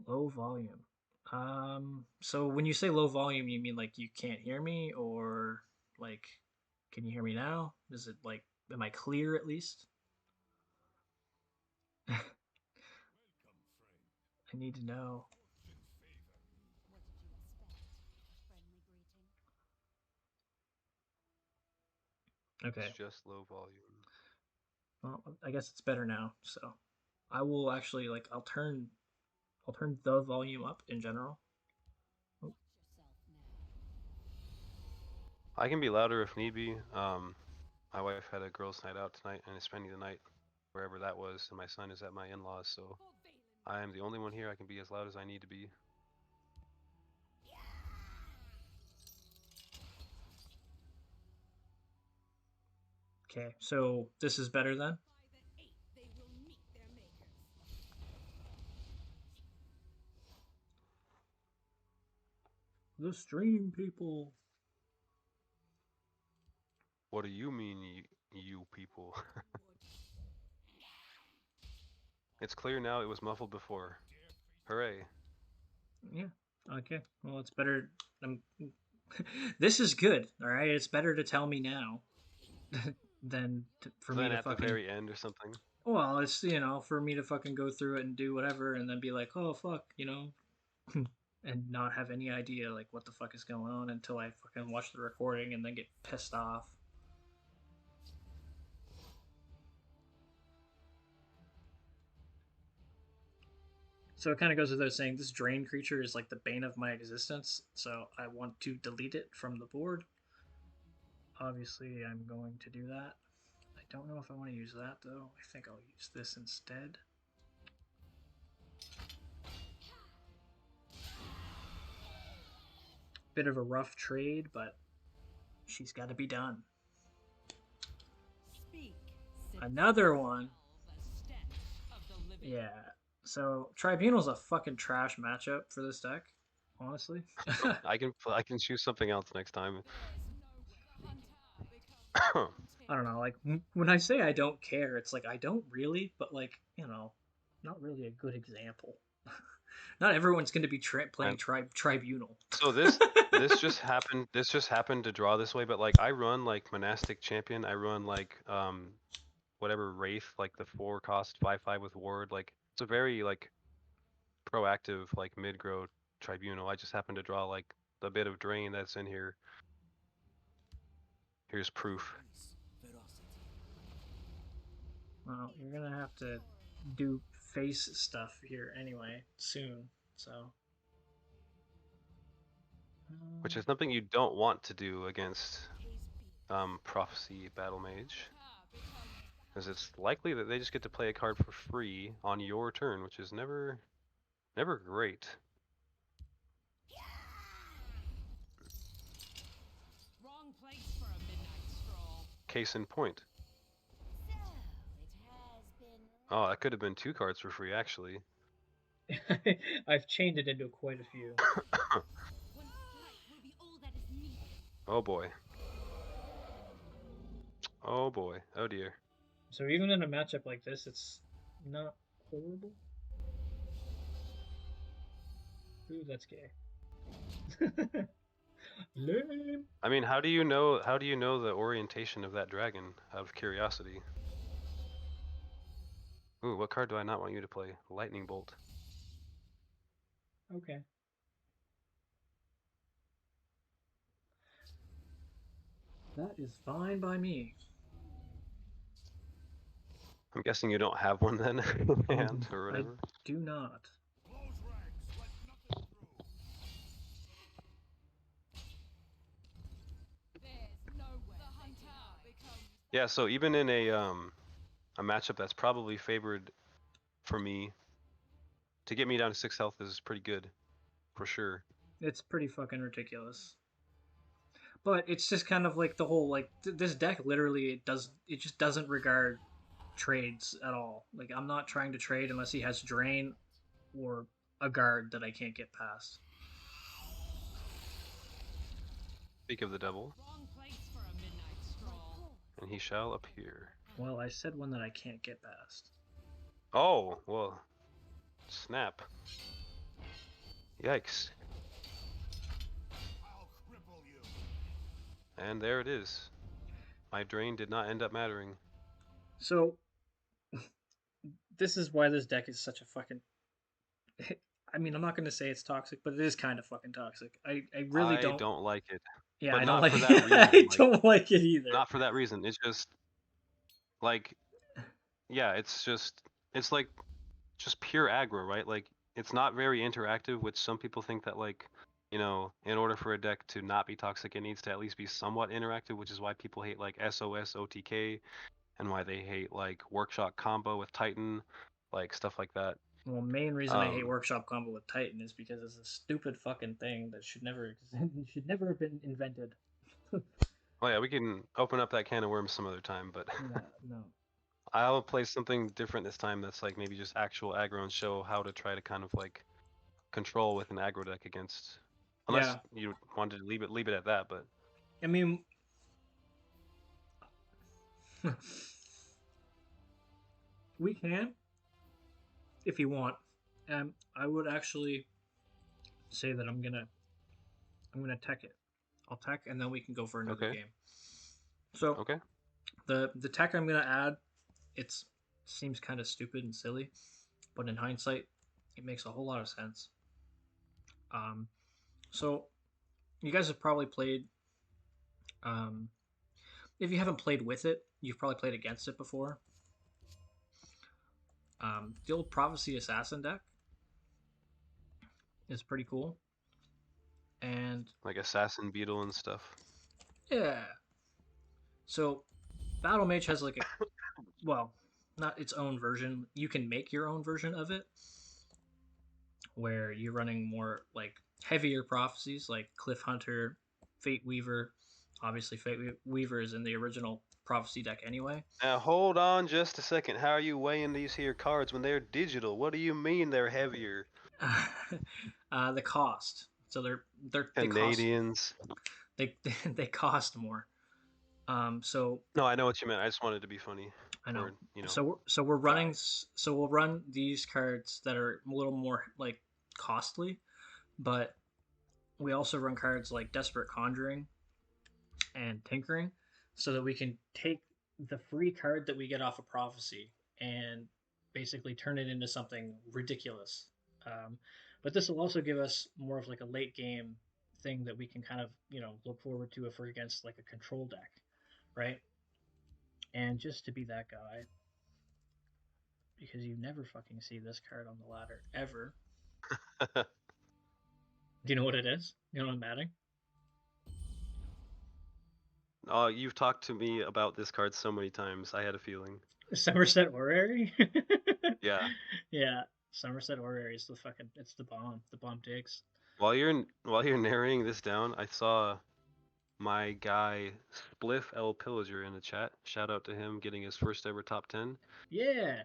Speaker 2: Low volume. So when you say low volume, you mean like you can't hear me, or like, can you hear me now? Is it like, am I clear at least? I need to know.
Speaker 1: It's
Speaker 2: Okay.
Speaker 1: just low volume.
Speaker 2: Well, I guess it's better now. So I will actually like I'll turn the volume up in general. Oh,
Speaker 1: I can be louder if need be. My wife had a girls' night out tonight and is spending the night wherever that was, and my son is at my in-laws, so I am the only one here. I can be as loud as I need to be.
Speaker 2: okay, so this is better then. The stream people.
Speaker 1: What do you mean, you people? It's clear now. It was muffled before. Hooray!
Speaker 2: Yeah. Okay. Well, it's better. Um, this is good. All right. It's better to tell me now than for me
Speaker 1: Then
Speaker 2: to
Speaker 1: at the
Speaker 2: fucking.
Speaker 1: very end or something.
Speaker 2: Well, it's for me to fucking go through it and do whatever, and then be like, oh fuck, and not have any idea like what the fuck is going on until I fucking watch the recording and then get pissed off. So it kind of goes without saying, this drain creature is like the bane of my existence, so I want to delete it from the board. Obviously, I'm going to do that. I don't know if I want to use that though. I think I'll use this instead. Bit of a rough trade, but she's got to be done. Another one. Yeah. So Tribunal's a fucking trash matchup for this deck, honestly.
Speaker 1: I can choose something else next time.
Speaker 2: I don't know. Like when I say I don't care, it's like I don't really, but like not really a good example. Not everyone's going to be playing Tribunal.
Speaker 1: So this just happened. This just happened to draw this way, but like I run like monastic champion. I run like whatever wraith, like the 4-cost 5/5 with ward. Like it's a very like proactive like mid-grow tribunal. I just happen to draw like the bit of drain that's in here. Here's proof.
Speaker 2: Well, you're gonna have to do face stuff here anyway soon. So.
Speaker 1: Which is something you don't want to do against Prophecy Battlemage. Because it's likely that they just get to play a card for free on your turn, which is never great. Case in point. Oh, that could have been 2 cards for free, actually.
Speaker 2: I've chained it into quite a few.
Speaker 1: Oh boy. Oh boy. Oh dear.
Speaker 2: So even in a matchup like this, it's not horrible. Ooh, that's gay. Lame.
Speaker 1: I mean, how do you know the orientation of that dragon, out of curiosity? Ooh, what card do I not want you to play? Lightning Bolt.
Speaker 2: Okay. That is fine by me.
Speaker 1: I'm guessing you don't have one then, in hand or
Speaker 2: I
Speaker 1: whatever.
Speaker 2: do not.
Speaker 1: Yeah, so even in a matchup that's probably favored for me, to get me down to 6 health is pretty good, for sure.
Speaker 2: It's pretty fucking ridiculous. But it's just kind of like the whole like this deck literally it just doesn't regard trades at all. Like I'm not trying to trade unless he has drain or a guard that I can't get past.
Speaker 1: Speak of the devil, and he shall appear.
Speaker 2: Well, I said one that I can't get past.
Speaker 1: Oh, well, snap. Yikes. And there it is. My drain did not end up mattering.
Speaker 2: So this is why this deck is such a fucking. I mean, I'm not going to say it's toxic, but it is kind of fucking toxic. I really
Speaker 1: I
Speaker 2: don't.
Speaker 1: don't like it.
Speaker 2: Yeah,
Speaker 1: But
Speaker 2: I don't
Speaker 1: not
Speaker 2: like
Speaker 1: for
Speaker 2: it.
Speaker 1: that reason.
Speaker 2: I
Speaker 1: Like,
Speaker 2: don't like it either.
Speaker 1: not for that reason. It's just like, yeah, it's like just pure aggro, right? Like it's not very interactive, which some people think that like, you know, in order for a deck to not be toxic, it needs to at least be somewhat interactive, which is why people hate like SOS OTK and why they hate like Workshop combo with Titan, like stuff like that.
Speaker 2: Well, main reason I hate
Speaker 1: Um,
Speaker 2: workshop combo with Titan is because it's a stupid fucking thing that should never should never have been invented.
Speaker 1: oh yeah, we can open up that can of worms some other time, but
Speaker 2: Yeah, no.
Speaker 1: I'll play something different this time that's like maybe just actual aggro and show how to try to kind of like control with an aggro deck against, unless
Speaker 2: Yeah,
Speaker 1: you wanted to leave it at that, but
Speaker 2: I mean, we can if you want. I would actually say that I'm gonna tech it. I'll tech and then we can go for another
Speaker 1: okay,
Speaker 2: game. So
Speaker 1: okay.
Speaker 2: the tech I'm gonna add, it's seems kind of stupid and silly, but in hindsight, it makes a whole lot of sense. Um, so you guys have probably played. Um, if you haven't played with it, you've probably played against it before. The old Prophecy Assassin deck is pretty cool, and
Speaker 1: Like Assassin Beetle and stuff.
Speaker 2: yeah. So Battlemage has like a well, not its own version. You can make your own version of it, where you're running more like heavier prophecies like Cliff Hunter, Fate Weaver. Obviously, Fate Weaver is in the original Prophecy deck anyway.
Speaker 1: Now hold on just a second. How are you weighing these here cards when they're digital? What do you mean they're heavier?
Speaker 2: The cost. So they cost
Speaker 1: Canadians.
Speaker 2: they they cost more. So
Speaker 1: No, I know what you meant. I just wanted to be funny,
Speaker 2: I know.
Speaker 1: or you know,
Speaker 2: So we're running.
Speaker 1: jive.
Speaker 2: So we'll run these cards that are a little more like costly, but we also run cards like Desperate Conjuring and Tinkering, so that we can take the free card that we get off of Prophecy and basically turn it into something ridiculous. Um, but this will also give us more of like a late game thing that we can kind of look forward to if we're against like a control deck, right? And just to be that guy, because you never fucking see this card on the ladder ever. Do you know what it is? You know what I'm adding?
Speaker 1: Oh, you've talked to me about this card so many times. I had a feeling.
Speaker 2: Somerset Orrery.
Speaker 1: Yeah.
Speaker 2: Yeah, Somerset Orrery is it's the bomb. The bomb digs.
Speaker 1: While you're narrating this down, I saw my guy Spliff L Pillager in the chat. Shout out to him getting his first ever top 10
Speaker 2: Yeah,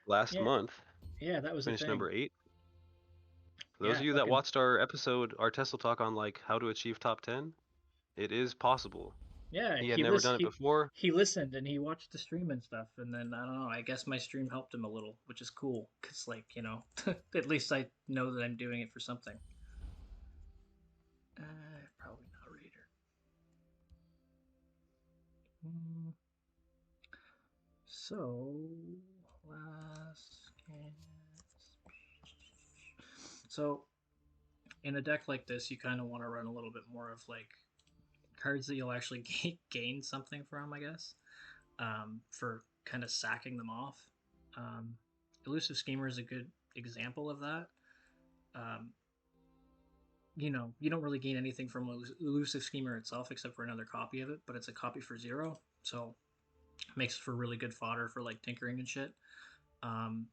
Speaker 1: last
Speaker 2: yeah,
Speaker 1: month.
Speaker 2: yeah. That was the
Speaker 1: Finished
Speaker 2: thing.
Speaker 1: number 8. For those
Speaker 2: Yeah,
Speaker 1: of you that
Speaker 2: fucking
Speaker 1: watched our episode, our TESL talk on like how to achieve top 10, it is possible.
Speaker 2: yeah.
Speaker 1: He had never done it
Speaker 2: He
Speaker 1: before.
Speaker 2: he listened and he watched the stream and stuff, and then I don't know. I guess my stream helped him a little, which is cool. Cause like at least I know that I'm doing it for something. Probably not Raider. Mm, So, So in a deck like this, you kind of want to run a little bit more of like cards that you'll actually gain something from, I guess, for kind of sacking them off. Um, Elusive Schemer is a good example of that. Um, you don't really gain anything from Elusive Schemer itself except for another copy of it, but it's a copy for 0, so it makes for really good fodder for like tinkering and shit. Um,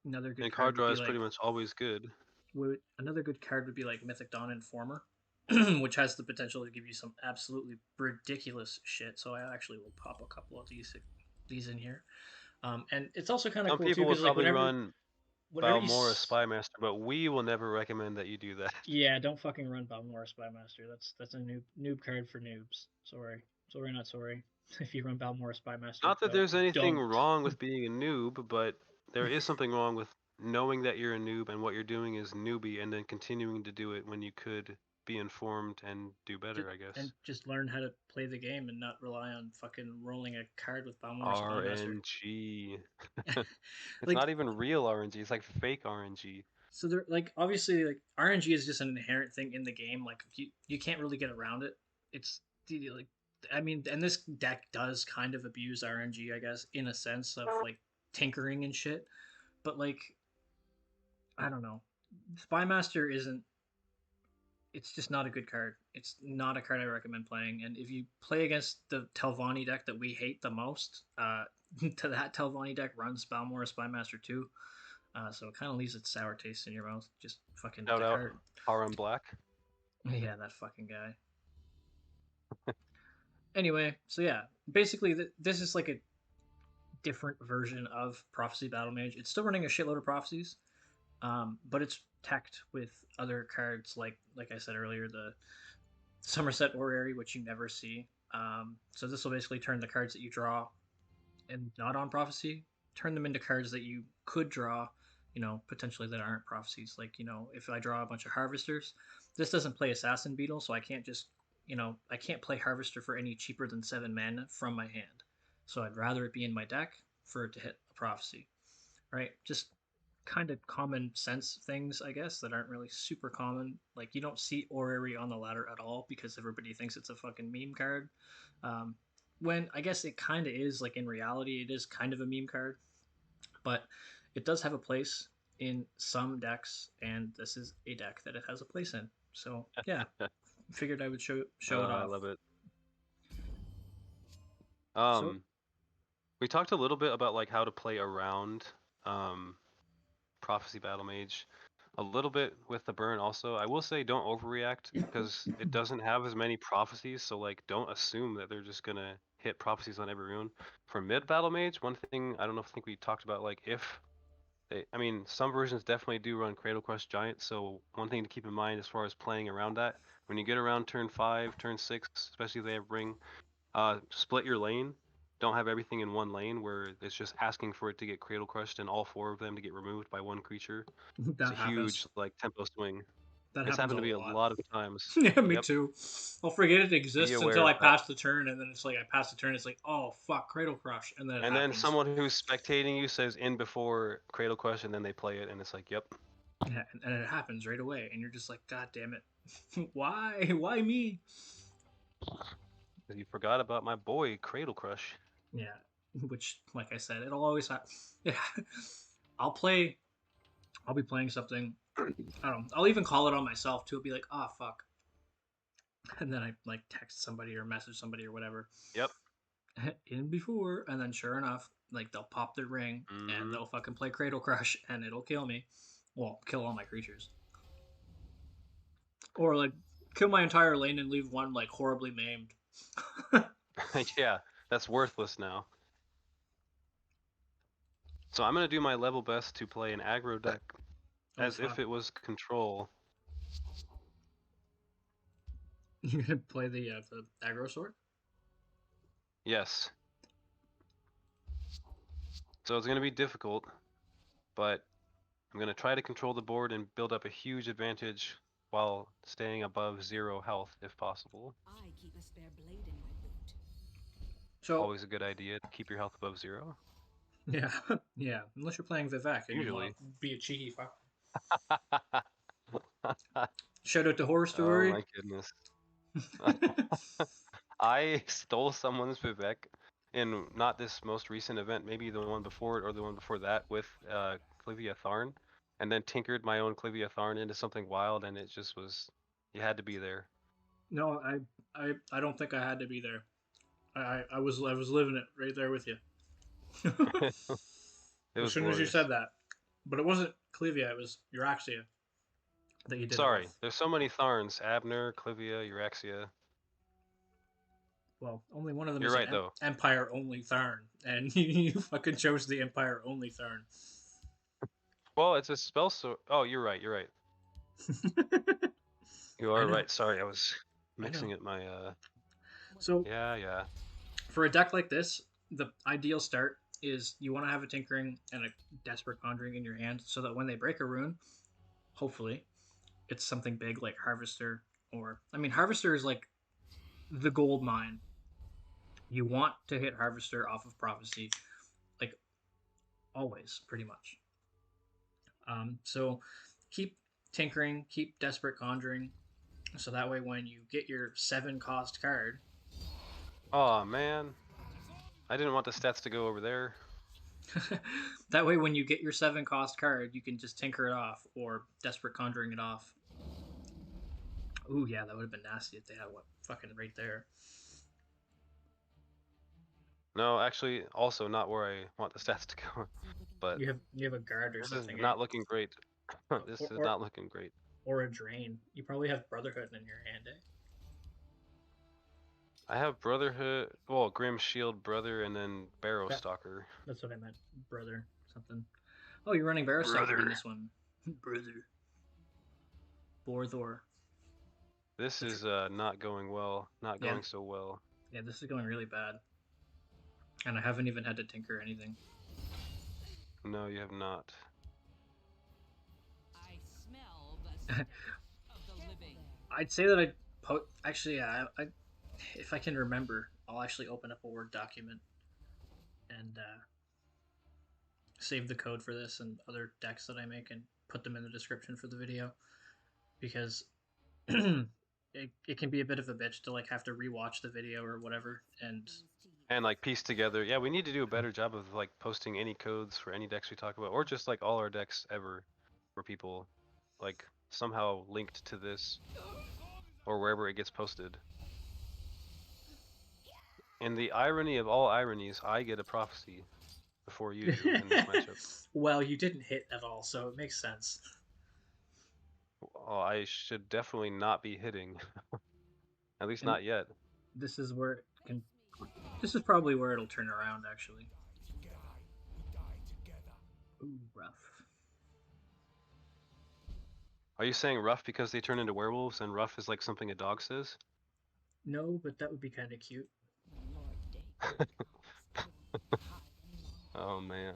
Speaker 2: another good
Speaker 1: And
Speaker 2: card
Speaker 1: card
Speaker 2: would
Speaker 1: draw
Speaker 2: be
Speaker 1: is
Speaker 2: like
Speaker 1: pretty much always good.
Speaker 2: another good card would be like Mythic Dawn Informer, which has the potential to give you some absolutely ridiculous shit. So I actually will pop a couple of these in here. And it's also kind of
Speaker 1: Some
Speaker 2: cool too
Speaker 1: people would
Speaker 2: because like
Speaker 1: probably run
Speaker 2: whenever you
Speaker 1: Balmora Spymaster, but we will never recommend that you do that.
Speaker 2: yeah, don't fucking run Balmora Spymaster. That's a noob card for noobs. Sorry, not sorry. If you run Balmora Spymaster,
Speaker 1: Not that there's anything
Speaker 2: don't.
Speaker 1: wrong with being a noob, but there is something wrong with knowing that you're a noob and what you're doing is newbie and then continuing to do it when you could be informed and do better, I
Speaker 2: And
Speaker 1: guess.
Speaker 2: just learn how to play the game and not rely on fucking rolling a card with Balmora Spymaster.
Speaker 1: RNG. It's
Speaker 2: Like
Speaker 1: not even real RNG, it's like fake RNG.
Speaker 2: so they're like obviously like RNG is just an inherent thing in the game. Like you can't really get around it. It's like I mean, and this deck does kind of abuse RNG, I guess, in a sense of like tinkering and shit. But like I don't know, Spymaster isn't. It's just not a good card. It's not a card I recommend playing. And if you play against the Telvanni deck that we hate the most, to that Telvanni deck runs Balmora Spymaster too. So it kind of leaves a sour taste in your mouth. Just fucking
Speaker 1: Shout
Speaker 2: the
Speaker 1: out
Speaker 2: card.
Speaker 1: Haram Black.
Speaker 2: Yeah, that fucking guy. Anyway, so yeah, basically this is like a different version of Prophecy Battle Mage. It's still running a shitload of prophecies, but it's teched with other cards like I said earlier, the Somerset Orrery, which you never see. So this will basically turn the cards that you draw and not on prophecy, turn them into cards that you could draw, potentially that aren't prophecies. Like, if I draw a bunch of harvesters, this doesn't play Assassin Beetle, so I can't just, I can't play Harvester for any cheaper than 7 mana from my hand. So I'd rather it be in my deck for it to hit a prophecy, right? Just kind of common sense things, I guess, that aren't really super common. Like you don't see Orrery on the ladder at all because everybody thinks it's a fucking meme card. Um, when I guess it kind of is. Like in reality, it is kind of a meme card, but it does have a place in some decks, and this is a deck that it has a place in. So yeah, figured I would show it
Speaker 1: I
Speaker 2: off.
Speaker 1: love it.
Speaker 2: So
Speaker 1: Um, we talked a little bit about like how to play around um, Prophecy Battle Mage. A little bit with the burn also. I will say don't overreact because it doesn't have as many prophecies, so like don't assume that they're just gonna hit prophecies on every rune. For mid battle mage, one thing I don't know if I think we talked about like if I mean some versions definitely do run Cradle Crush Giant, so one thing to keep in mind as far as playing around that, when you get around turn 5, turn 6, especially if they have ring, split your lane. Don't have everything in one lane where it's just asking for it to get Cradle Crushed and all 4 of them to get removed by one creature. It's a
Speaker 2: that
Speaker 1: huge
Speaker 2: happens.
Speaker 1: like tempo swing.
Speaker 2: That
Speaker 1: It's
Speaker 2: happens a
Speaker 1: happened to me a
Speaker 2: lot.
Speaker 1: lot of times.
Speaker 2: Yeah, me
Speaker 1: Yep.
Speaker 2: too. I'll forget it
Speaker 1: Be
Speaker 2: exists
Speaker 1: aware
Speaker 2: until
Speaker 1: of
Speaker 2: I
Speaker 1: that.
Speaker 2: pass the turn, and then it's like I pass the turn. It's like, oh fuck, Cradle Crush, and then it
Speaker 1: And then
Speaker 2: happens.
Speaker 1: someone who's spectating you says in before Cradle Crush, and then they play it, and it's like, yep.
Speaker 2: Yeah, and it happens right away, and you're just like, God damn it, why, why me?
Speaker 1: You forgot about my boy Cradle Crush.
Speaker 2: Yeah, which, like I said, it'll always happen. Yeah, I'll play. I'll be playing something. I don't know. I'll even call it on myself too. I'll be like, oh fuck, and then I like text somebody or message somebody or whatever
Speaker 1: Yep.
Speaker 2: in before, and then sure enough, like they'll pop their ring and
Speaker 1: Mm-hmm.
Speaker 2: they'll fucking play Cradle Crush, and it'll kill me. Well, kill all my creatures, or like kill my entire lane and leave one like horribly maimed.
Speaker 1: Yeah, that's worthless now. So I'm gonna do my level best to play an aggro deck
Speaker 2: Oh
Speaker 1: as if
Speaker 2: fuck.
Speaker 1: it was control.
Speaker 2: You're gonna play the aggro sword?
Speaker 1: Yes. So it's gonna be difficult, but I'm gonna try to control the board and build up a huge advantage while staying above 0 health if possible.
Speaker 3: I keep a spare blade in my boot.
Speaker 2: So
Speaker 1: Always a good idea to keep your health above 0.
Speaker 2: yeah, yeah. Unless you're playing Vivek and you want
Speaker 1: Usually.
Speaker 2: to be a cheeky fuck. Shout out to Horror
Speaker 1: Oh
Speaker 2: Story.
Speaker 1: my goodness. I stole someone's Vivek in not this most recent event, maybe the one before it or the one before that with Clivia Tharn, and then tinkered my own Clivia Tharn into something wild, and it just was, you had to be there.
Speaker 2: No, I don't think I had to be there. I was living it right there with you.
Speaker 1: It
Speaker 2: As
Speaker 1: was
Speaker 2: soon as you
Speaker 1: glorious.
Speaker 2: said that, but it wasn't Clivia, it was Euraxia that you did.
Speaker 1: Sorry,
Speaker 2: It with.
Speaker 1: there's so many Tharns: Abner, Clivia, Euraxia.
Speaker 2: Well, only one of them
Speaker 1: You're
Speaker 2: is an
Speaker 1: right though.
Speaker 2: Empire only Tharn, and you fucking chose the Empire only Tharn.
Speaker 1: Well, it's a spell, so oh, you're right. You're right. You
Speaker 2: I
Speaker 1: are
Speaker 2: know.
Speaker 1: right. Sorry, I was
Speaker 2: I know.
Speaker 1: mixing it. My
Speaker 2: So
Speaker 1: yeah.
Speaker 2: for a deck like this, the ideal start is you want to have a Tinkering and a Desperate Conjuring in your hand, so that when they break a rune, hopefully, it's something big like Harvester, or I mean, Harvester is like the gold mine. You want to hit Harvester off of Prophecy, like always, pretty much. So keep Tinkering, keep Desperate Conjuring, so that way when you get your 7 cost card,
Speaker 1: Oh man, I didn't want the stats to go over there.
Speaker 2: that way when you get your 7 cost card, you can just tinker it off or Desperate Conjuring it off. Ooh, yeah, that would have been nasty if they had one fucking right there.
Speaker 1: No, actually, also not where I want the stats to go. But
Speaker 2: You have a guard or
Speaker 1: this is
Speaker 2: something,
Speaker 1: not looking great. This
Speaker 2: or,
Speaker 1: is
Speaker 2: or
Speaker 1: not looking great.
Speaker 2: or a drain. You probably have Brotherhood in your hand, eh?
Speaker 1: I have Brotherhood, well, Grim Shield Brother, and then Barrow Stalker.
Speaker 2: That's what I meant. Brother something. Oh, you're running Barrow Stalker in
Speaker 1: Brother.
Speaker 2: this one. Brother. Borthor.
Speaker 1: This is not going well. Not
Speaker 2: Yeah.
Speaker 1: going so well.
Speaker 2: Yeah, this is going really bad. And I haven't even had to tinker anything.
Speaker 1: No, you have not.
Speaker 3: I smell the stench of the living.
Speaker 2: I'd say that actually, yeah, if I can remember, I'll actually open up a Word document and save the code for this and other decks that I make and put them in the description for the video, because it can be a bit of a bitch to like have to rewatch the video or whatever,
Speaker 1: And like piece together. Yeah, we need to do a better job of like posting any codes for any decks we talk about, or just like all our decks ever, for people like somehow linked to this or wherever it gets posted. And the irony of all ironies, I get a prophecy before you do in this matchup.
Speaker 2: Well, you didn't hit at all, so it makes sense.
Speaker 1: Oh, I should definitely not be hitting. At least
Speaker 2: And
Speaker 1: not yet.
Speaker 2: this is where it can. This is probably where it'll turn around, actually. Ooh, rough.
Speaker 1: Are you saying rough because they turn into werewolves and rough is like something a dog says?
Speaker 2: No, but that would be kind of cute.
Speaker 1: Oh man.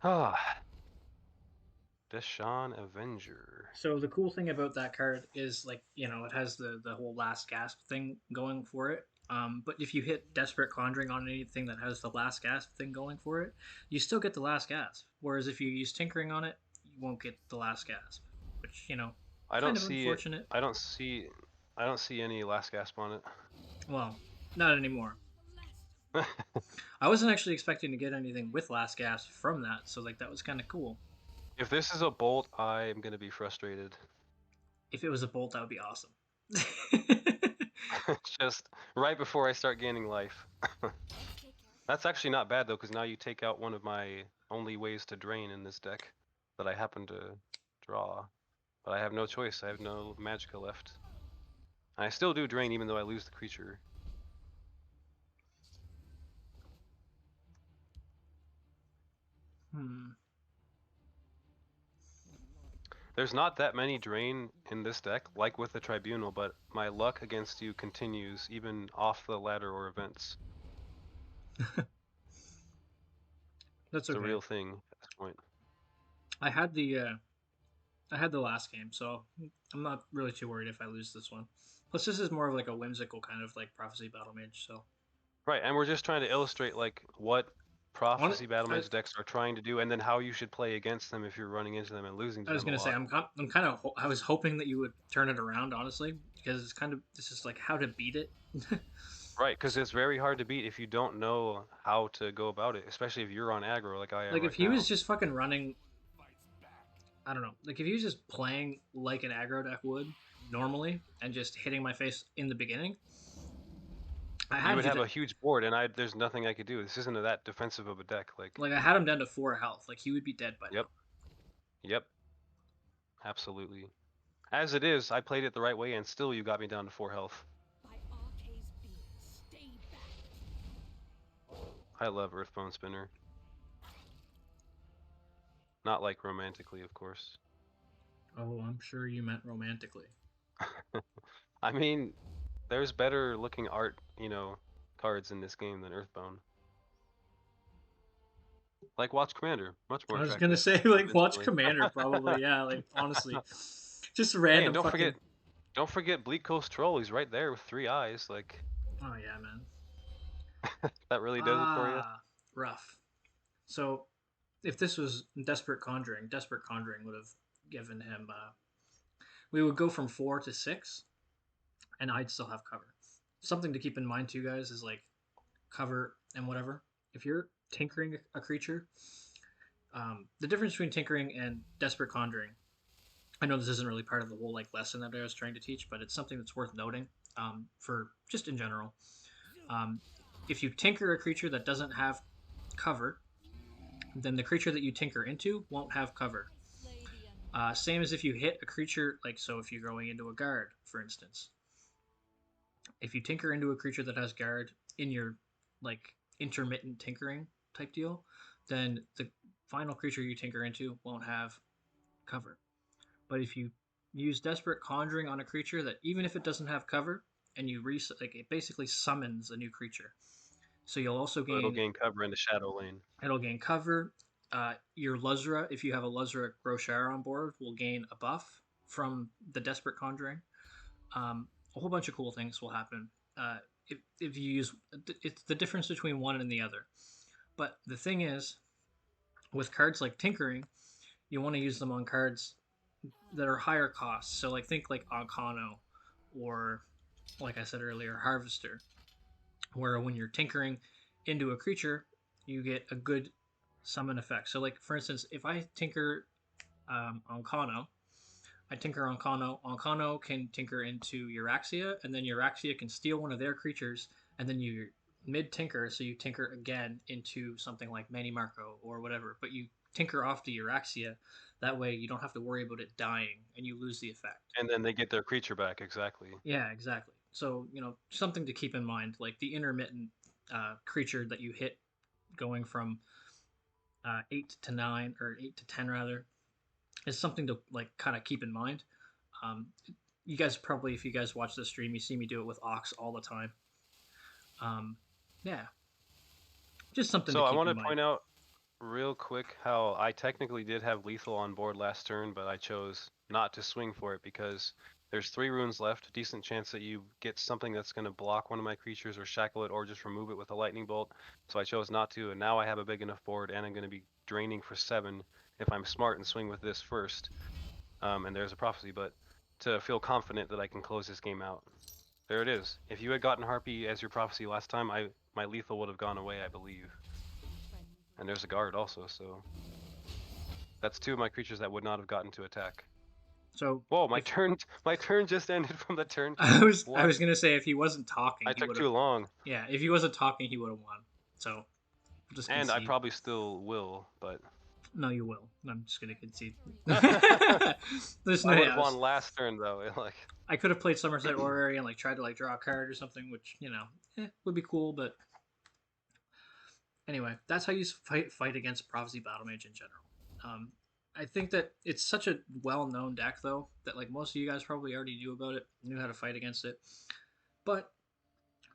Speaker 1: Ah. Deshaun Avenger.
Speaker 2: So the cool thing about that card is, like, you know, it has the whole last gasp thing going for it. But if you hit Desperate Conjuring on anything that has the last gasp thing going for it, you still get the last gasp. Whereas if you use Tinkering on it, you won't get the last gasp, which, you know,
Speaker 1: I
Speaker 2: kind
Speaker 1: don't
Speaker 2: of
Speaker 1: see
Speaker 2: unfortunate.
Speaker 1: it. I don't see any last gasp on it.
Speaker 2: Well, not anymore. I wasn't actually expecting to get anything with last gasp from that, so like that was kind of cool.
Speaker 1: If this is a bolt, I am gonna be frustrated.
Speaker 2: If it was a bolt, that would be awesome.
Speaker 1: Just right before I start gaining life. That's actually not bad though, because now you take out one of my only ways to drain in this deck that I happen to draw. But I have no choice. I have no magicka left. I still do drain even though I lose the creature. There's not that many drain in this deck, like with the Tribunal, but my luck against you continues even off the ladder or events.
Speaker 2: That's
Speaker 1: It's
Speaker 2: okay.
Speaker 1: a real thing at this point.
Speaker 2: I had the last game, so I'm not really too worried if I lose this one. Plus, this is more of like a whimsical kind of like Prophecy Battlemage, so.
Speaker 1: Right, and we're just trying to illustrate like what Prophecy
Speaker 2: I,
Speaker 1: Battlemage decks are trying to do, and then how you should play against them if you're running into them and losing to
Speaker 2: I was
Speaker 1: them a
Speaker 2: gonna say
Speaker 1: lot.
Speaker 2: I'm kind of I was hoping that you would turn it around, honestly, because it's kind of this is like how to beat it.
Speaker 1: Right, because it's very hard to beat if you don't know how to go about it, especially if you're on aggro like I am
Speaker 2: Like if
Speaker 1: right
Speaker 2: he was
Speaker 1: now.
Speaker 2: just fucking running, I don't know. Like if he was just playing like an aggro deck would normally and just hitting my face in the beginning, I
Speaker 1: You
Speaker 2: had
Speaker 1: would
Speaker 2: you
Speaker 1: have a huge board, and there's nothing I could do. This isn't that defensive of a deck. Like,
Speaker 2: like I had him down to 4 health. Like he would be dead by
Speaker 1: yep,
Speaker 2: now.
Speaker 1: yep, absolutely. As it is, I played it the right way, and still you got me down to 4 health.
Speaker 3: By Arce's being, stay back.
Speaker 1: I love Earthbone Spinner. Not like romantically, of course.
Speaker 2: Oh, I'm sure you meant romantically.
Speaker 1: I mean, there's better looking art, cards in this game than Earthbone. Like Watch Commander, much more
Speaker 2: I was gonna
Speaker 1: attractive.
Speaker 2: say like watch
Speaker 1: convincingly.
Speaker 2: Commander probably. Yeah, like honestly, just
Speaker 1: Hey,
Speaker 2: random
Speaker 1: and
Speaker 2: fucking.
Speaker 1: don't forget Bleak Coast Troll. He's right there with 3 eyes. Like,
Speaker 2: Oh yeah, man.
Speaker 1: that really does it for you.
Speaker 2: Rough. So if this was Desperate Conjuring would have given him. We would go from 4 to 6, and I'd still have cover. Something to keep in mind too, guys, is like cover and whatever. If you're tinkering a creature, the difference between tinkering and Desperate Conjuring. I know this isn't really part of the whole like lesson that I was trying to teach, but it's something that's worth noting for just in general. Um, if you tinker a creature that doesn't have cover, then the creature that you tinker into won't have cover. Same as if you hit a creature, like so if you're going into a guard, for instance. If you tinker into a creature that has guard in your like intermittent tinkering type deal, then the final creature you tinker into won't have cover. But if you use Desperate Conjuring on a creature that even if it doesn't have cover, and you like it basically summons a new creature. So you'll also
Speaker 1: So it'll
Speaker 2: gain.
Speaker 1: gain cover in the shadow lane.
Speaker 2: It'll gain cover. Your Luzra, if you have a Luzra Groshar on board, will gain a buff from the Desperate Conjuring. A whole bunch of cool things will happen if you use. It's the difference between one and the other. But the thing is, with cards like Tinkering, you want to use them on cards that are higher costs. So like think like Oncano, or like I said earlier, Harvester, where when you're tinkering into a creature, you get a good summon effect. So like for instance, if I tinker Oncano, I tinker Oncano. Oncano can tinker into Euraxia, and then Euraxia can steal one of their creatures, and then you mid tinker, so you tinker again into something like Manny Marco or whatever. But you tinker off to Euraxia. That way, you don't have to worry about it dying, and you lose the effect.
Speaker 1: And then they get their creature back, exactly.
Speaker 2: Yeah, exactly. So something to keep in mind, like the intermittent creature that you hit, going from 8 to 9 or 8 to 10 rather, is something to like kind of keep in mind. Um, you guys probably, if you guys watch the stream, you see me do it with Ox all the time. Yeah, just something
Speaker 1: So
Speaker 2: to
Speaker 1: I
Speaker 2: keep
Speaker 1: want
Speaker 2: in
Speaker 1: to
Speaker 2: mind.
Speaker 1: point out real quick how I technically did have lethal on board last turn, but I chose not to swing for it because there's 3 runes left, decent chance that you get something that's going to block one of my creatures or shackle it or just remove it with a lightning bolt. So I chose not to, and now I have a big enough board and I'm going to be draining for 7 if I'm smart and swing with this first. And there's a prophecy, but to feel confident that I can close this game out. There it is. If you had gotten Harpy as your prophecy last time, my lethal would have gone away, I believe. And there's a guard also, so that's 2 of my creatures that would not have gotten to attack.
Speaker 2: So
Speaker 1: Whoa, my turn just ended from the turn.
Speaker 2: I was
Speaker 1: What?
Speaker 2: gonna say if he wasn't talking,
Speaker 1: I
Speaker 2: he
Speaker 1: took
Speaker 2: would
Speaker 1: too
Speaker 2: have.
Speaker 1: long,
Speaker 2: Yeah, if he wasn't talking, he would have won. So we'll just
Speaker 1: and I
Speaker 2: concede.
Speaker 1: probably still will, but
Speaker 2: No, you will. I'm just gonna concede.
Speaker 1: I
Speaker 2: There's no.
Speaker 1: would
Speaker 2: Yeah,
Speaker 1: have won last turn though. Like,
Speaker 2: I could have played Somerset Orrery and like tried to like draw a card or something, which would be cool. But anyway, that's how you fight against Prophecy Battlemage in general. I think that it's such a well-known deck though that like most of you guys probably already knew about it, knew how to fight against it. But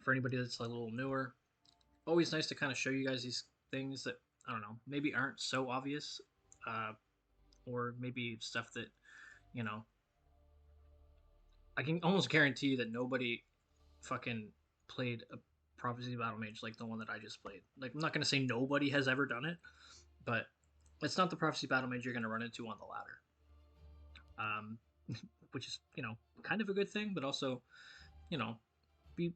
Speaker 2: for anybody that's a little newer, always nice to kind of show you guys these things that I don't know maybe aren't so obvious, or maybe stuff that you know I can almost guarantee that nobody fucking played Prophecy Battlemage, like the one that I just played. Like, I'm not gonna say nobody has ever done it, but it's not the Prophecy Battlemage you're gonna run into on the ladder. Which is, kind of a good thing, but also, you know, be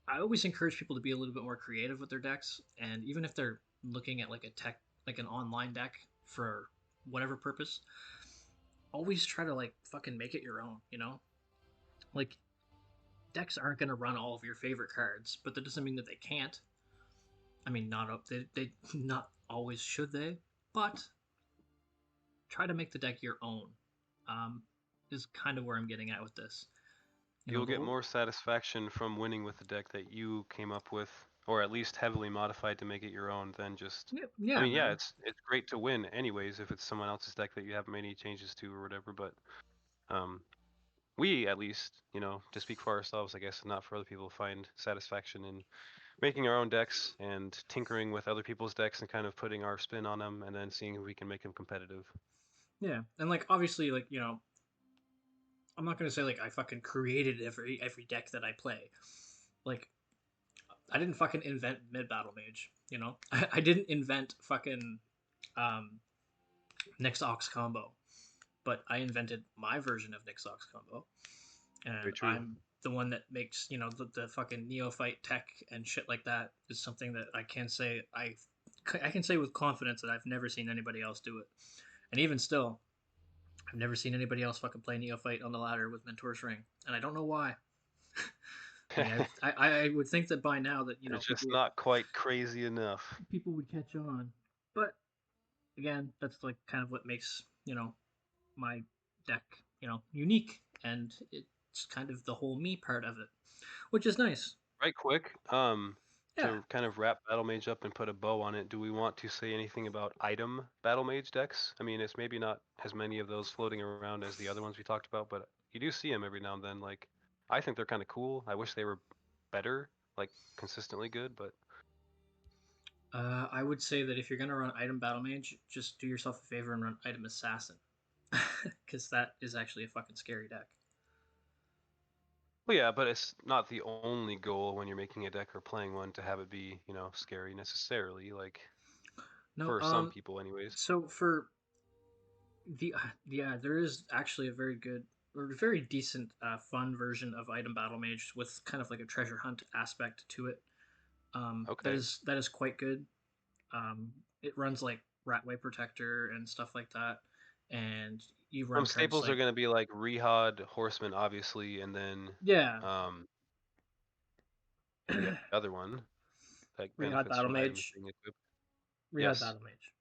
Speaker 2: I always encourage people to be a little bit more creative with their decks, and even if they're looking at like a tech, like an online deck for whatever purpose, always try to like fucking make it your own. Like decks aren't gonna run all of your favorite cards, but that doesn't mean that they can't. I mean, not up they not always should they, but try to make the deck your own. Um, is kind of where I'm getting at with this.
Speaker 1: You'll get more satisfaction from winning with the deck that you came up with, or at least heavily modified to make it your own, than just.
Speaker 2: Yeah,
Speaker 1: I mean, yeah,
Speaker 2: man.
Speaker 1: it's great to win anyways if it's someone else's deck that you haven't made any changes to or whatever. But we at least, to speak for ourselves, I guess, and not for other people, find satisfaction in making our own decks and tinkering with other people's decks and kind of putting our spin on them and then seeing if we can make them competitive.
Speaker 2: Yeah, and like obviously, like I'm not gonna say like I fucking created every deck that I play. Like I didn't fucking invent mid battle mage. I didn't invent fucking um, Nyx Ox combo, but I invented my version of Nyx Ox combo,
Speaker 1: Very
Speaker 2: and
Speaker 1: true.
Speaker 2: I'm the one that makes the fucking neophyte tech and shit like that is something that I can say I can say with confidence that I've never seen anybody else do it, and even still, I've never seen anybody else fucking play neophyte on the ladder with Mentor's Ring, and I don't know why. I mean, I would think that by now that
Speaker 1: It's just
Speaker 2: people
Speaker 1: not quite crazy enough.
Speaker 2: would catch on, but again, that's like kind of what makes my deck unique, and it's kind of the whole me part of it, which is nice.
Speaker 1: Right quick,
Speaker 2: Yeah.
Speaker 1: to kind of wrap Battlemage up and put a bow on it, do we want to say anything about item Battlemage decks? I mean, it's maybe not as many of those floating around as the other ones we talked about, but you do see them every now and then. Like, I think they're kind of cool. I wish they were better, like consistently good, but
Speaker 2: I would say that if you're gonna run item battle mage, just do yourself a favor and run item assassin, because that is actually a fucking scary deck.
Speaker 1: well, yeah, but it's not the only goal when you're making a deck or playing one to have it be, scary necessarily. Like
Speaker 2: No,
Speaker 1: for some people, anyways.
Speaker 2: so for yeah, there is actually a very good or very decent fun version of item battle mage with kind of like a treasure hunt aspect to it. That
Speaker 1: Okay.
Speaker 2: is quite good. It runs like Ratway Protector and stuff like that, and you run
Speaker 1: Some
Speaker 2: cards
Speaker 1: staples are
Speaker 2: like
Speaker 1: going to be like Rehad, Horseman, obviously, and then
Speaker 2: yeah,
Speaker 1: um, the other one that
Speaker 2: Rehad
Speaker 1: benefits
Speaker 2: Battle
Speaker 1: from items
Speaker 2: Mage,
Speaker 1: being equipped.
Speaker 2: Rehad
Speaker 1: Yes.
Speaker 2: Battle Mage.